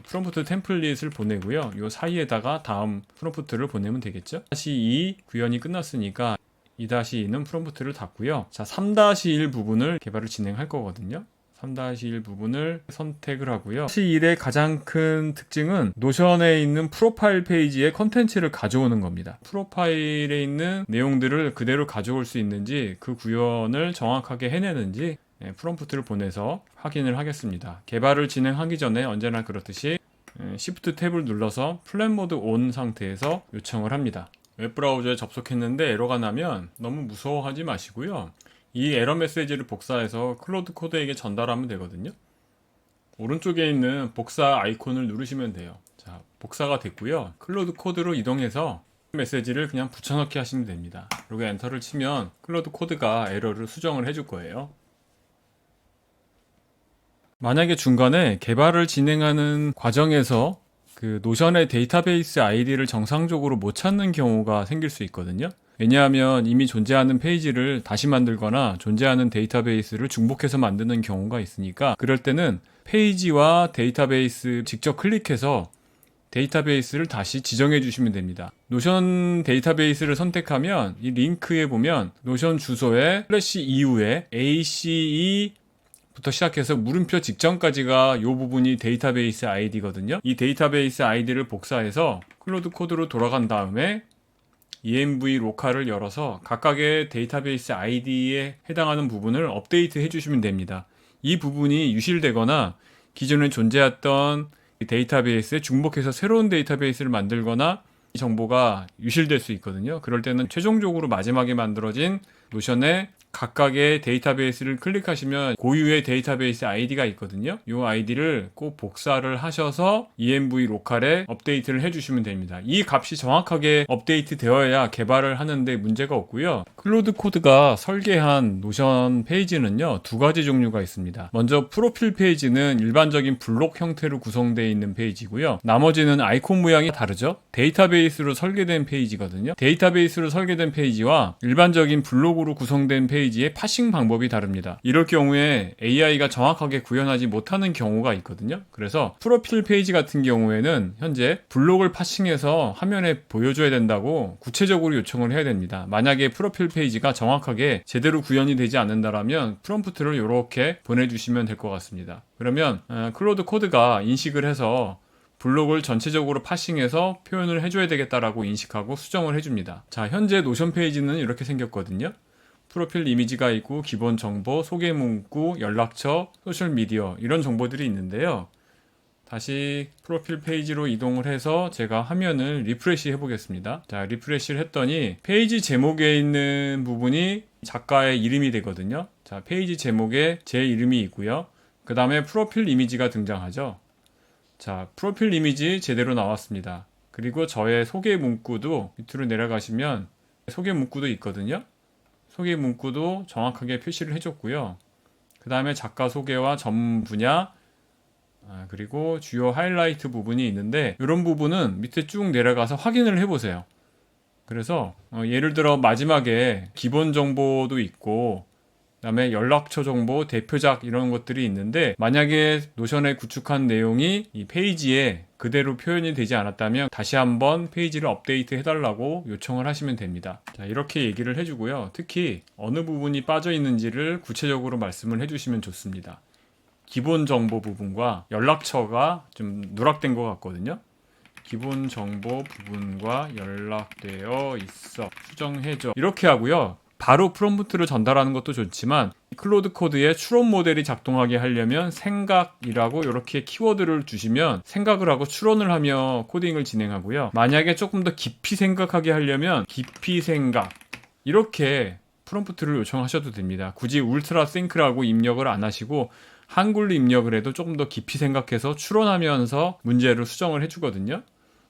프롬프트 템플릿을 보내고요. 이 사이에다가 다음 프롬프트를 보내면 되겠죠. 2 구현이 끝났으니까 2-2는 프롬프트를 닫고요. 자, 3-1 부분을 개발을 진행할 거거든요. 3-1 부분을 선택을 하고요. 3-1의 가장 큰 특징은 노션에 있는 프로파일 페이지에 컨텐츠를 가져오는 겁니다. 프로파일에 있는 내용들을 그대로 가져올 수 있는지, 그 구현을 정확하게 해내는지 프롬프트를 보내서 확인을 하겠습니다. 개발을 진행하기 전에 언제나 그렇듯이 Shift 탭을 눌러서 플랜 모드 온 상태에서 요청을 합니다. 웹브라우저에 접속했는데 에러가 나면 너무 무서워하지 마시고요. 이 에러 메시지를 복사해서 클로드 코드에게 전달하면 되거든요. 오른쪽에 있는 복사 아이콘을 누르시면 돼요. 자, 복사가 됐고요. 클로드 코드로 이동해서 메시지를 그냥 붙여넣기 하시면 됩니다. 그리고 엔터를 치면 클로드 코드가 에러를 수정을 해줄 거예요. 만약에 중간에 개발을 진행하는 과정에서 그 노션의 데이터베이스 아이디를 정상적으로 못 찾는 경우가 생길 수 있거든요. 왜냐하면 이미 존재하는 페이지를 다시 만들거나 존재하는 데이터베이스를 중복해서 만드는 경우가 있으니까, 그럴 때는 페이지와 데이터베이스 직접 클릭해서 데이터베이스를 다시 지정해 주시면 됩니다. 노션 데이터베이스를 선택하면 이 링크에 보면 노션 주소에 슬래시 이후에 ACE부터 시작해서 물음표 직전까지가 이 부분이 데이터베이스 아이디거든요. 이 데이터베이스 아이디를 복사해서 클로드 코드로 돌아간 다음에 env 로컬을 열어서 각각의 데이터베이스 아이디에 해당하는 부분을 업데이트 해주시면 됩니다. 이 부분이 유실되거나 기존에 존재했던 데이터베이스에 중복해서 새로운 데이터베이스를 만들거나 이 정보가 유실될 수 있거든요. 그럴 때는 최종적으로 마지막에 만들어진 노션의 각각의 데이터베이스를 클릭하시면 고유의 데이터베이스 아이디가 있거든요. 이 아이디를 꼭 복사를 하셔서 env 로컬에 업데이트를 해주시면 됩니다. 이 값이 정확하게 업데이트 되어야 개발을 하는데 문제가 없고요. 클로드 코드가 설계한 노션 페이지는요, 두 가지 종류가 있습니다. 먼저 프로필 페이지는 일반적인 블록 형태로 구성되어 있는 페이지고요. 나머지는 아이콘 모양이 다르죠. 데이터베이스로 설계된 페이지거든요. 데이터베이스로 설계된 페이지와 일반적인 블록으로 구성된 페이지의 파싱 방법이 다릅니다. 이럴 경우에 AI가 정확하게 구현하지 못하는 경우가 있거든요. 그래서 프로필 페이지 같은 경우에는 현재 블록을 파싱해서 화면에 보여줘야 된다고 구체적으로 요청을 해야 됩니다. 만약에 프로필 페이지가 정확하게 제대로 구현이 되지 않는다라면 프롬프트를 이렇게 보내주시면 될 것 같습니다. 그러면 클로드 코드가 인식을 해서 블록을 전체적으로 파싱해서 표현을 해줘야 되겠다라고 인식하고 수정을 해줍니다. 자, 현재 노션 페이지는 이렇게 생겼거든요. 프로필 이미지가 있고 기본 정보, 소개 문구, 연락처, 소셜미디어 이런 정보들이 있는데요. 다시 프로필 페이지로 이동을 해서 제가 화면을 리프레시 해보겠습니다. 자, 리프레시를 했더니 페이지 제목에 있는 부분이 작가의 이름이 되거든요. 자, 페이지 제목에 제 이름이 있고요. 그 다음에 프로필 이미지가 등장하죠. 자, 프로필 이미지 제대로 나왔습니다. 그리고 저의 소개 문구도 밑으로 내려가시면 소개 문구도 있거든요. 소개 문구도 정확하게 표시를 해줬고요. 그 다음에 작가 소개와 전 분야, 그리고 주요 하이라이트 부분이 있는데 이런 부분은 밑에 쭉 내려가서 확인을 해보세요. 그래서 예를 들어 마지막에 기본 정보도 있고 그다음에 연락처 정보, 대표작 이런 것들이 있는데 만약에 노션에 구축한 내용이 이 페이지에 그대로 표현이 되지 않았다면 다시 한번 페이지를 업데이트 해달라고 요청을 하시면 됩니다. 자, 이렇게 얘기를 해주고요. 특히 어느 부분이 빠져 있는지를 구체적으로 말씀을 해주시면 좋습니다. 기본 정보 부분과 연락처가 좀 누락된 것 같거든요. 기본 정보 부분과 연락되어 있어. 수정해줘. 이렇게 하고요. 바로 프롬프트를 전달하는 것도 좋지만 클로드 코드의 추론 모델이 작동하게 하려면 생각이라고 이렇게 키워드를 주시면 생각을 하고 추론을 하며 코딩을 진행하고요. 만약에 조금 더 깊이 생각하게 하려면 깊이 생각 이렇게 프롬프트를 요청하셔도 됩니다. 굳이 울트라 싱크라고 입력을 안 하시고 한글로 입력을 해도 조금 더 깊이 생각해서 추론하면서 문제를 수정을 해주거든요.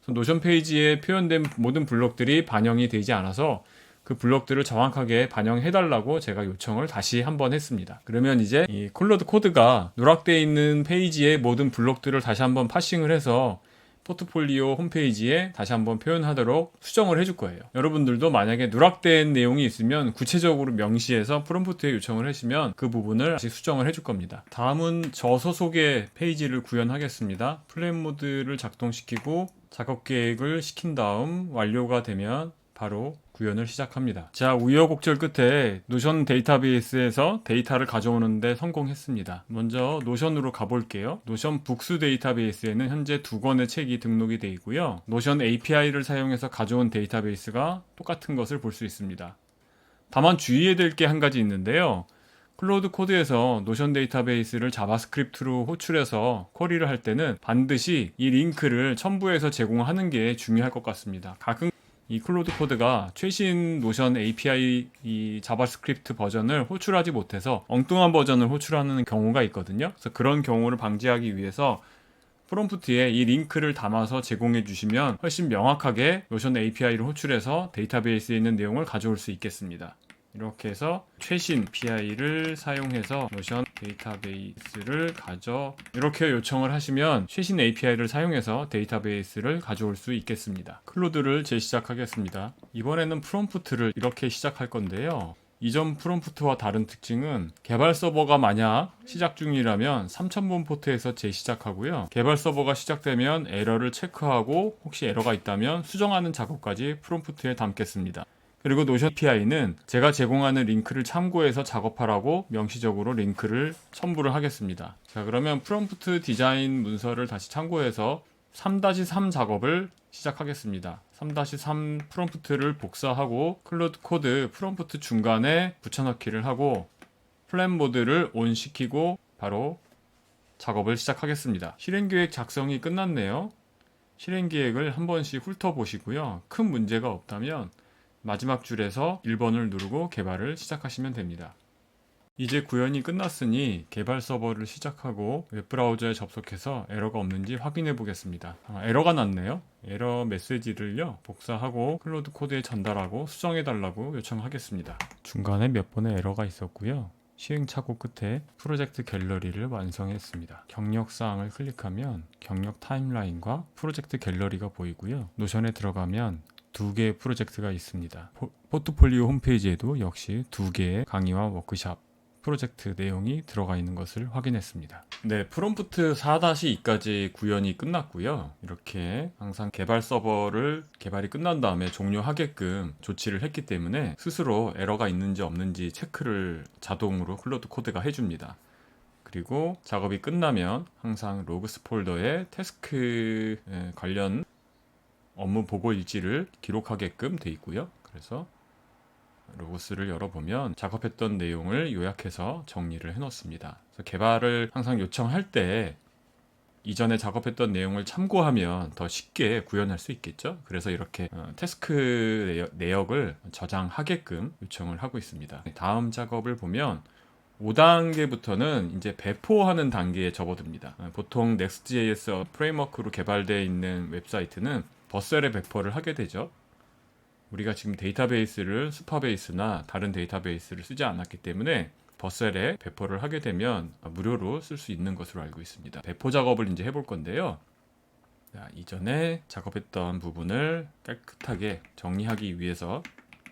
노션 페이지에 표현된 모든 블록들이 반영이 되지 않아서 그 블록들을 정확하게 반영해달라고 제가 요청을 다시 한번 했습니다. 그러면 이제 이 클로드 코드가 누락되어 있는 페이지의 모든 블록들을 다시 한번 파싱을 해서 포트폴리오 홈페이지에 다시 한번 표현하도록 수정을 해줄 거예요. 여러분들도 만약에 누락된 내용이 있으면 구체적으로 명시해서 프롬프트에 요청을 하시면 그 부분을 다시 수정을 해줄 겁니다. 다음은 저서 소개 페이지를 구현하겠습니다. 플랜 모드를 작동시키고 작업 계획을 시킨 다음 완료가 되면 바로 구현을 시작합니다. 자, 우여곡절 끝에 노션 데이터베이스에서 데이터를 가져오는데 성공했습니다. 먼저 노션으로 가볼게요. 노션 북스 데이터베이스에는 현재 2권의 책이 등록이 되어 있고요. 노션 API를 사용해서 가져온 데이터베이스가 똑같은 것을 볼 수 있습니다. 다만 주의해야 될 게 한 가지 있는데요. 클로드 코드에서 노션 데이터베이스를 자바스크립트로 호출해서 쿼리를 할 때는 반드시 이 링크를 첨부해서 제공하는 게 중요할 것 같습니다. 가끔 이 클로드 코드가 최신 노션 API 이 자바스크립트 버전을 호출하지 못해서 엉뚱한 버전을 호출하는 경우가 있거든요. 그래서 그런 경우를 방지하기 위해서 프롬프트에 이 링크를 담아서 제공해 주시면 훨씬 명확하게 노션 API를 호출해서 데이터베이스에 있는 내용을 가져올 수 있겠습니다. 이렇게 해서 최신 PI를 사용해서 노션 데이터베이스를 이렇게 요청을 하시면 최신 API를 사용해서 데이터베이스를 가져올 수 있겠습니다. 클로드를 재시작하겠습니다. 이번에는 프롬프트를 이렇게 시작할 건데요. 이전 프롬프트와 다른 특징은 개발 서버가 만약 시작 중이라면 3000번 포트에서 재시작하고요. 개발 서버가 시작되면 에러를 체크하고 혹시 에러가 있다면 수정하는 작업까지 프롬프트에 담겠습니다. 그리고 노션 API는 제가 제공하는 링크를 참고해서 작업하라고 명시적으로 링크를 첨부를 하겠습니다. 자, 그러면 프롬프트 디자인 문서를 다시 참고해서 3-3 작업을 시작하겠습니다. 3-3 프롬프트를 복사하고 클로드 코드 프롬프트 중간에 붙여넣기를 하고 플랜 모드를 온 시키고 바로 작업을 시작하겠습니다. 실행계획 작성이 끝났네요. 실행계획을 한 번씩 훑어보시고요. 큰 문제가 없다면 마지막 줄에서 1번을 누르고 개발을 시작하시면 됩니다. 이제 구현이 끝났으니 개발 서버를 시작하고 웹브라우저에 접속해서 에러가 없는지 확인해 보겠습니다. 에러가 났네요. 에러 메시지를요 복사하고 클로드 코드에 전달하고 수정해 달라고 요청하겠습니다. 중간에 몇 번의 에러가 있었고요. 시행착오 끝에 프로젝트 갤러리를 완성했습니다. 경력 사항을 클릭하면 경력 타임라인과 프로젝트 갤러리가 보이고요. 노션에 들어가면 2개의 프로젝트가 있습니다. 포트폴리오 홈페이지에도 역시 2개의 강의와 워크샵 프로젝트 내용이 들어가 있는 것을 확인했습니다. 네, 프롬프트 4-2까지 구현이 끝났고요. 이렇게 항상 개발 서버를 개발이 끝난 다음에 종료하게끔 조치를 했기 때문에 스스로 에러가 있는지 없는지 체크를 자동으로 클로드 코드가 해줍니다. 그리고 작업이 끝나면 항상 로그스 폴더에 태스크 관련 업무 보고 일지를 기록하게끔 돼 있고요. 그래서 로그스를 열어보면 작업했던 내용을 요약해서 정리를 해놓습니다. 그래서 개발을 항상 요청할 때 이전에 작업했던 내용을 참고하면 더 쉽게 구현할 수 있겠죠. 그래서 이렇게 태스크 내역을 저장하게끔 요청을 하고 있습니다. 다음 작업을 보면 5단계부터는 이제 배포하는 단계에 접어듭니다. 보통 Next.js 프레임워크로 개발되어 있는 웹사이트는 버셀에 배포를 하게 되죠. 우리가 지금 데이터베이스를 수퍼베이스나 다른 데이터베이스를 쓰지 않았기 때문에 버셀에 배포를 하게 되면 무료로 쓸 수 있는 것으로 알고 있습니다. 배포 작업을 이제 해볼 건데요. 자, 이전에 작업했던 부분을 깨끗하게 정리하기 위해서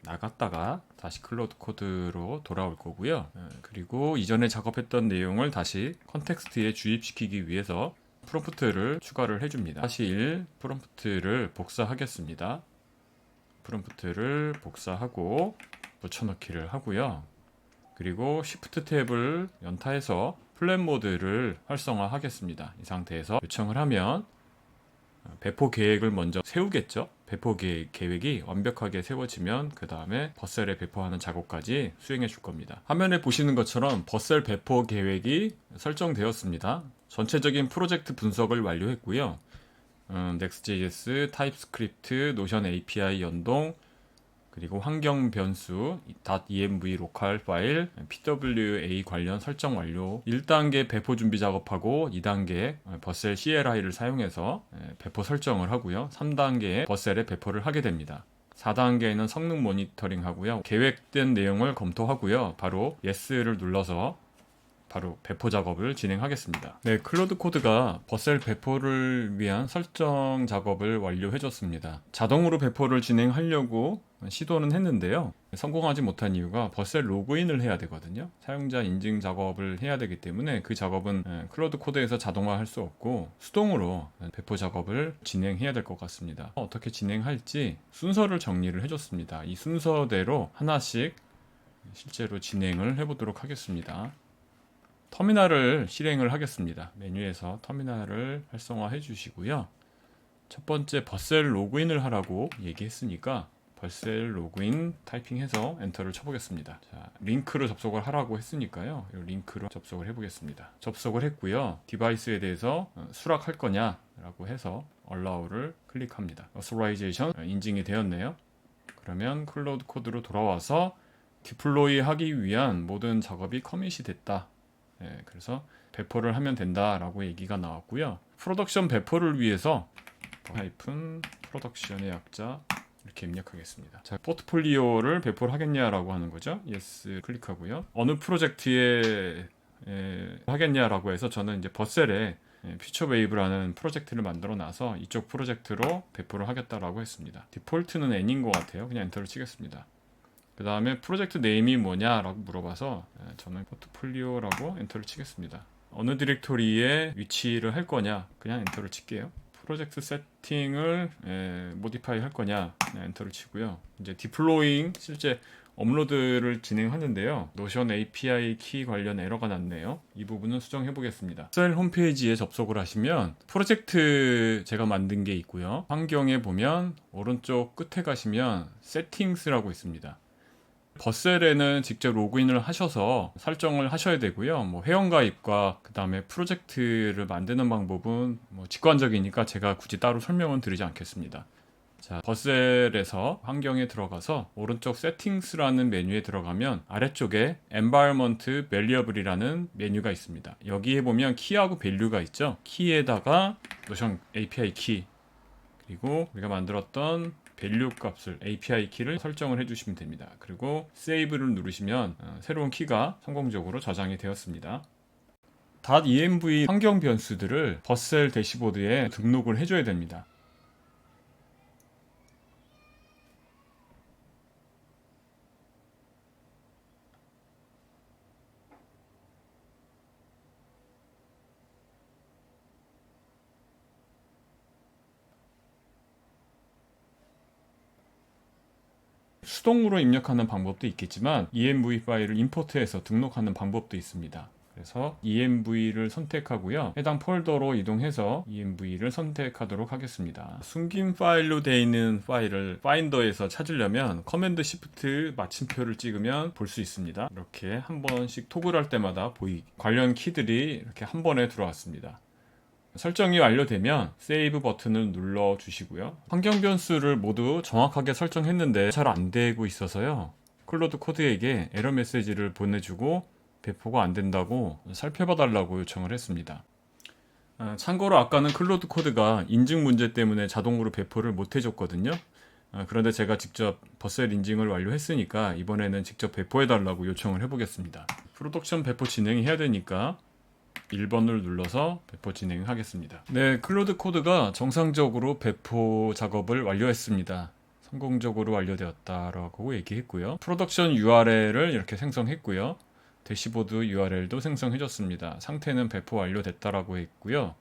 나갔다가 다시 클로드 코드로 돌아올 거고요. 그리고 이전에 작업했던 내용을 다시 컨텍스트에 주입시키기 위해서 프롬프트를 추가를 해줍니다. 사실 프롬프트를 복사하겠습니다. 프롬프트를 복사하고 붙여넣기를 하고요. 그리고 Shift 탭을 연타해서 플랜 모드를 활성화하겠습니다. 이 상태에서 요청을 하면 배포 계획을 먼저 세우겠죠. 배포 계획이 완벽하게 세워지면 그 다음에 버셀에 배포하는 작업까지 수행해 줄 겁니다. 화면에 보시는 것처럼 버셀 배포 계획이 설정되었습니다. 전체적인 프로젝트 분석을 완료했고요. Next.js, TypeScript, 노션 API 연동, 그리고 환경 변수, .env 로컬 파일, PWA 관련 설정 완료. 1단계 배포 준비 작업하고 2단계 버셀 CLI를 사용해서 배포 설정을 하고요. 3단계에 버셀에 배포를 하게 됩니다. 4단계에는 성능 모니터링 하고요. 계획된 내용을 검토하고요. 바로 Yes를 눌러서 바로 배포 작업을 진행하겠습니다. 네, 클로드 코드가 버셀 배포를 위한 설정 작업을 완료해 줬습니다. 자동으로 배포를 진행하려고 시도는 했는데요. 성공하지 못한 이유가 버셀 로그인을 해야 되거든요. 사용자 인증 작업을 해야 되기 때문에 그 작업은 클로드 코드에서 자동화할 수 없고 수동으로 배포 작업을 진행해야 될 것 같습니다. 어떻게 진행할지 순서를 정리를 해줬습니다. 이 순서대로 하나씩 실제로 진행을 해보도록 하겠습니다. 터미널을 실행을 하겠습니다. 메뉴에서 터미널을 활성화해 주시고요. 첫 번째 버셀 로그인을 하라고 얘기했으니까 버셀 로그인 타이핑해서 엔터를 쳐보겠습니다. 자, 링크로 접속을 하라고 했으니까요. 이 링크로 접속을 해보겠습니다. 접속을 했고요. 디바이스에 대해서 수락할 거냐라고 해서 Allow를 클릭합니다. Authorization 인증이 되었네요. 그러면 클로드 코드로 돌아와서 디플로이 하기 위한 모든 작업이 커밋이 됐다. 그래서 배포를 하면 된다라고 얘기가 나왔고요. 프로덕션 배포를 위해서 하이픈 프로덕션의 약자 이렇게 입력하겠습니다. 자, 포트폴리오를 배포를 하겠냐라고 하는 거죠. Yes 클릭하고요. 어느 프로젝트에 하겠냐라고 해서 저는 이제 버셀에 퓨처 웨이브라는 프로젝트를 만들어 놔서 이쪽 프로젝트로 배포를 하겠다라고 했습니다. 디폴트는 N인 것 같아요. 그냥 엔터를 치겠습니다. 그 다음에 프로젝트 네임이 뭐냐라고 물어봐서 저는 포트폴리오라고 엔터를 치겠습니다. 어느 디렉토리에 위치를 할 거냐, 그냥 엔터를 칠게요. 프로젝트 세팅을 모디파이 할 거냐, 그냥 엔터를 치고요. 이제 디플로잉 실제 업로드를 진행하는데요. 노션 API 키 관련 에러가 났네요. 이 부분은 수정해 보겠습니다. 셀 홈페이지에 접속을 하시면 프로젝트 제가 만든 게 있고요. 환경에 보면 오른쪽 끝에 가시면 세팅스라고 있습니다. 버셀에는 직접 로그인을 하셔서 설정을 하셔야 되고요. 뭐 회원가입과 그 다음에 프로젝트를 만드는 방법은 뭐 직관적이니까 제가 굳이 따로 설명은 드리지 않겠습니다. 자, 버셀에서 환경에 들어가서 오른쪽 세팅스라는 메뉴에 들어가면 아래쪽에 environment variable이라는 메뉴가 있습니다. 여기에 보면 키하고 밸류가 있죠. 키에다가 노션 API 키 그리고 우리가 만들었던 밸류 값을 API 키를 설정을 해주시면 됩니다. 그리고 세이브를 누르시면 새로운 키가 성공적으로 저장이 되었습니다. .env 환경 변수들을 버셀 대시보드에 등록을 해줘야 됩니다. 수동으로 입력하는 방법도 있겠지만 env 파일을 임포트해서 등록하는 방법도 있습니다. 그래서 env를 선택하고요. 해당 폴더로 이동해서 env를 선택하도록 하겠습니다. 숨긴 파일로 되어 있는 파일을 파인더에서 찾으려면 커맨드 시프트 마침표를 찍으면 볼 수 있습니다. 이렇게 한 번씩 토글할 때마다 관련 키들이 이렇게 한 번에 들어왔습니다. 설정이 완료되면 세이브 버튼을 눌러 주시고요. 환경 변수를 모두 정확하게 설정했는데 잘 안 되고 있어서요. 클로드 코드에게 에러 메시지를 보내주고 배포가 안 된다고 살펴봐 달라고 요청을 했습니다. 참고로 아까는 클로드 코드가 인증 문제 때문에 자동으로 배포를 못 해줬거든요. 그런데 제가 직접 버셀 인증을 완료했으니까 이번에는 직접 배포해 달라고 요청을 해보겠습니다. 프로덕션 배포 진행해야 되니까 1번을 눌러서 배포 진행하겠습니다. 네, 클로드 코드가 정상적으로 배포 작업을 완료했습니다. 성공적으로 완료되었다라고 얘기했고요. 프로덕션 URL을 이렇게 생성했고요. 대시보드 URL도 생성해줬습니다. 상태는 배포 완료됐다라고 했고요.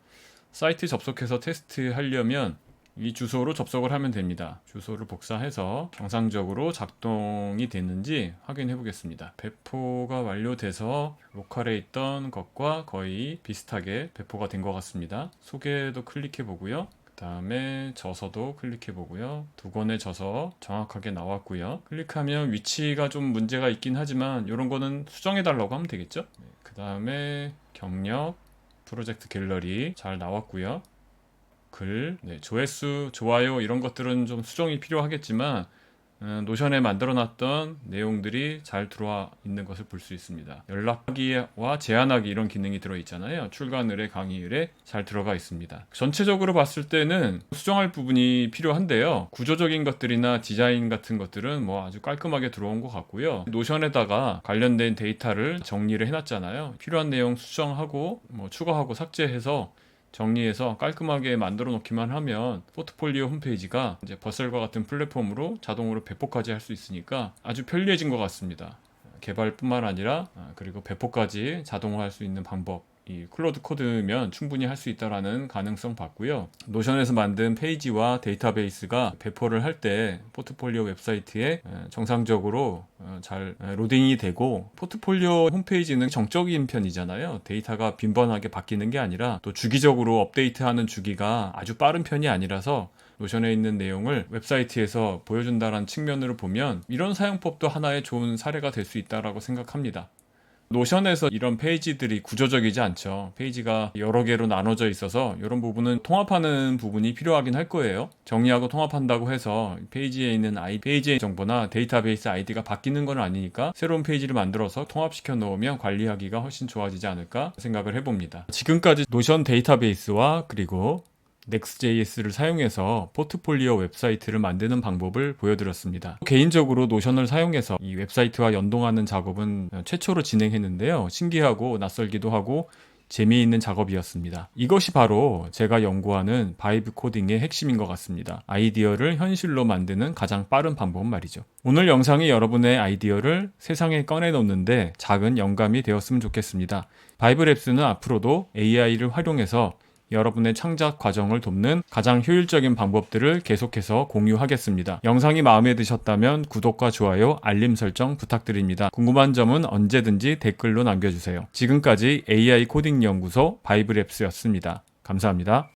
사이트 접속해서 테스트하려면 이 주소로 접속을 하면 됩니다. 주소를 복사해서 정상적으로 작동이 됐는지 확인해 보겠습니다. 배포가 완료돼서 로컬에 있던 것과 거의 비슷하게 배포가 된 것 같습니다. 소개도 클릭해 보고요. 그 다음에 저서도 클릭해 보고요. 두 권의 저서 정확하게 나왔고요. 클릭하면 위치가 좀 문제가 있긴 하지만 이런 거는 수정해 달라고 하면 되겠죠. 그 다음에 경력, 프로젝트 갤러리 잘 나왔고요. 글, 조회수, 좋아요 이런 것들은 좀 수정이 필요하겠지만 노션에 만들어놨던 내용들이 잘 들어와 있는 것을 볼 수 있습니다. 연락하기와 제안하기 이런 기능이 들어있잖아요. 출간 의뢰, 강의 의뢰 잘 들어가 있습니다. 전체적으로 봤을 때는 수정할 부분이 필요한데요. 구조적인 것들이나 디자인 같은 것들은 뭐 아주 깔끔하게 들어온 것 같고요. 노션에다가 관련된 데이터를 정리를 해놨잖아요. 필요한 내용 수정하고 뭐 추가하고 삭제해서 정리해서 깔끔하게 만들어 놓기만 하면 포트폴리오 홈페이지가 이제 버셀과 같은 플랫폼으로 자동으로 배포까지 할 수 있으니까 아주 편리해진 것 같습니다. 개발뿐만 아니라 그리고 배포까지 자동화할 수 있는 방법, 이 클로드 코드면 충분히 할 수 있다라는 가능성 봤고요. 노션에서 만든 페이지와 데이터베이스가 배포를 할 때 포트폴리오 웹사이트에 정상적으로 잘 로딩이 되고, 포트폴리오 홈페이지는 정적인 편이잖아요. 데이터가 빈번하게 바뀌는 게 아니라 또 주기적으로 업데이트하는 주기가 아주 빠른 편이 아니라서 노션에 있는 내용을 웹사이트에서 보여준다는 측면으로 보면 이런 사용법도 하나의 좋은 사례가 될 수 있다고 생각합니다. 노션에서 이런 페이지들이 구조적이지 않죠. 페이지가 여러 개로 나눠져 있어서 이런 부분은 통합하는 부분이 필요하긴 할 거예요. 정리하고 통합한다고 해서 페이지에 있는 페이지의 정보나 데이터베이스 아이디가 바뀌는 건 아니니까 새로운 페이지를 만들어서 통합시켜 놓으면 관리하기가 훨씬 좋아지지 않을까 생각을 해봅니다. 지금까지 노션 데이터베이스와 그리고 Next.js를 사용해서 포트폴리오 웹사이트를 만드는 방법을 보여드렸습니다. 개인적으로 노션을 사용해서 이 웹사이트와 연동하는 작업은 최초로 진행했는데요. 신기하고 낯설기도 하고 재미있는 작업이었습니다. 이것이 바로 제가 연구하는 바이브 코딩의 핵심인 것 같습니다. 아이디어를 현실로 만드는 가장 빠른 방법 말이죠. 오늘 영상이 여러분의 아이디어를 세상에 꺼내놓는데 작은 영감이 되었으면 좋겠습니다. 바이브랩스는 앞으로도 AI를 활용해서 여러분의 창작 과정을 돕는 가장 효율적인 방법들을 계속해서 공유하겠습니다. 영상이 마음에 드셨다면 구독과 좋아요, 알림 설정 부탁드립니다. 궁금한 점은 언제든지 댓글로 남겨주세요. 지금까지 AI 코딩 연구소 바이브랩스였습니다. 감사합니다.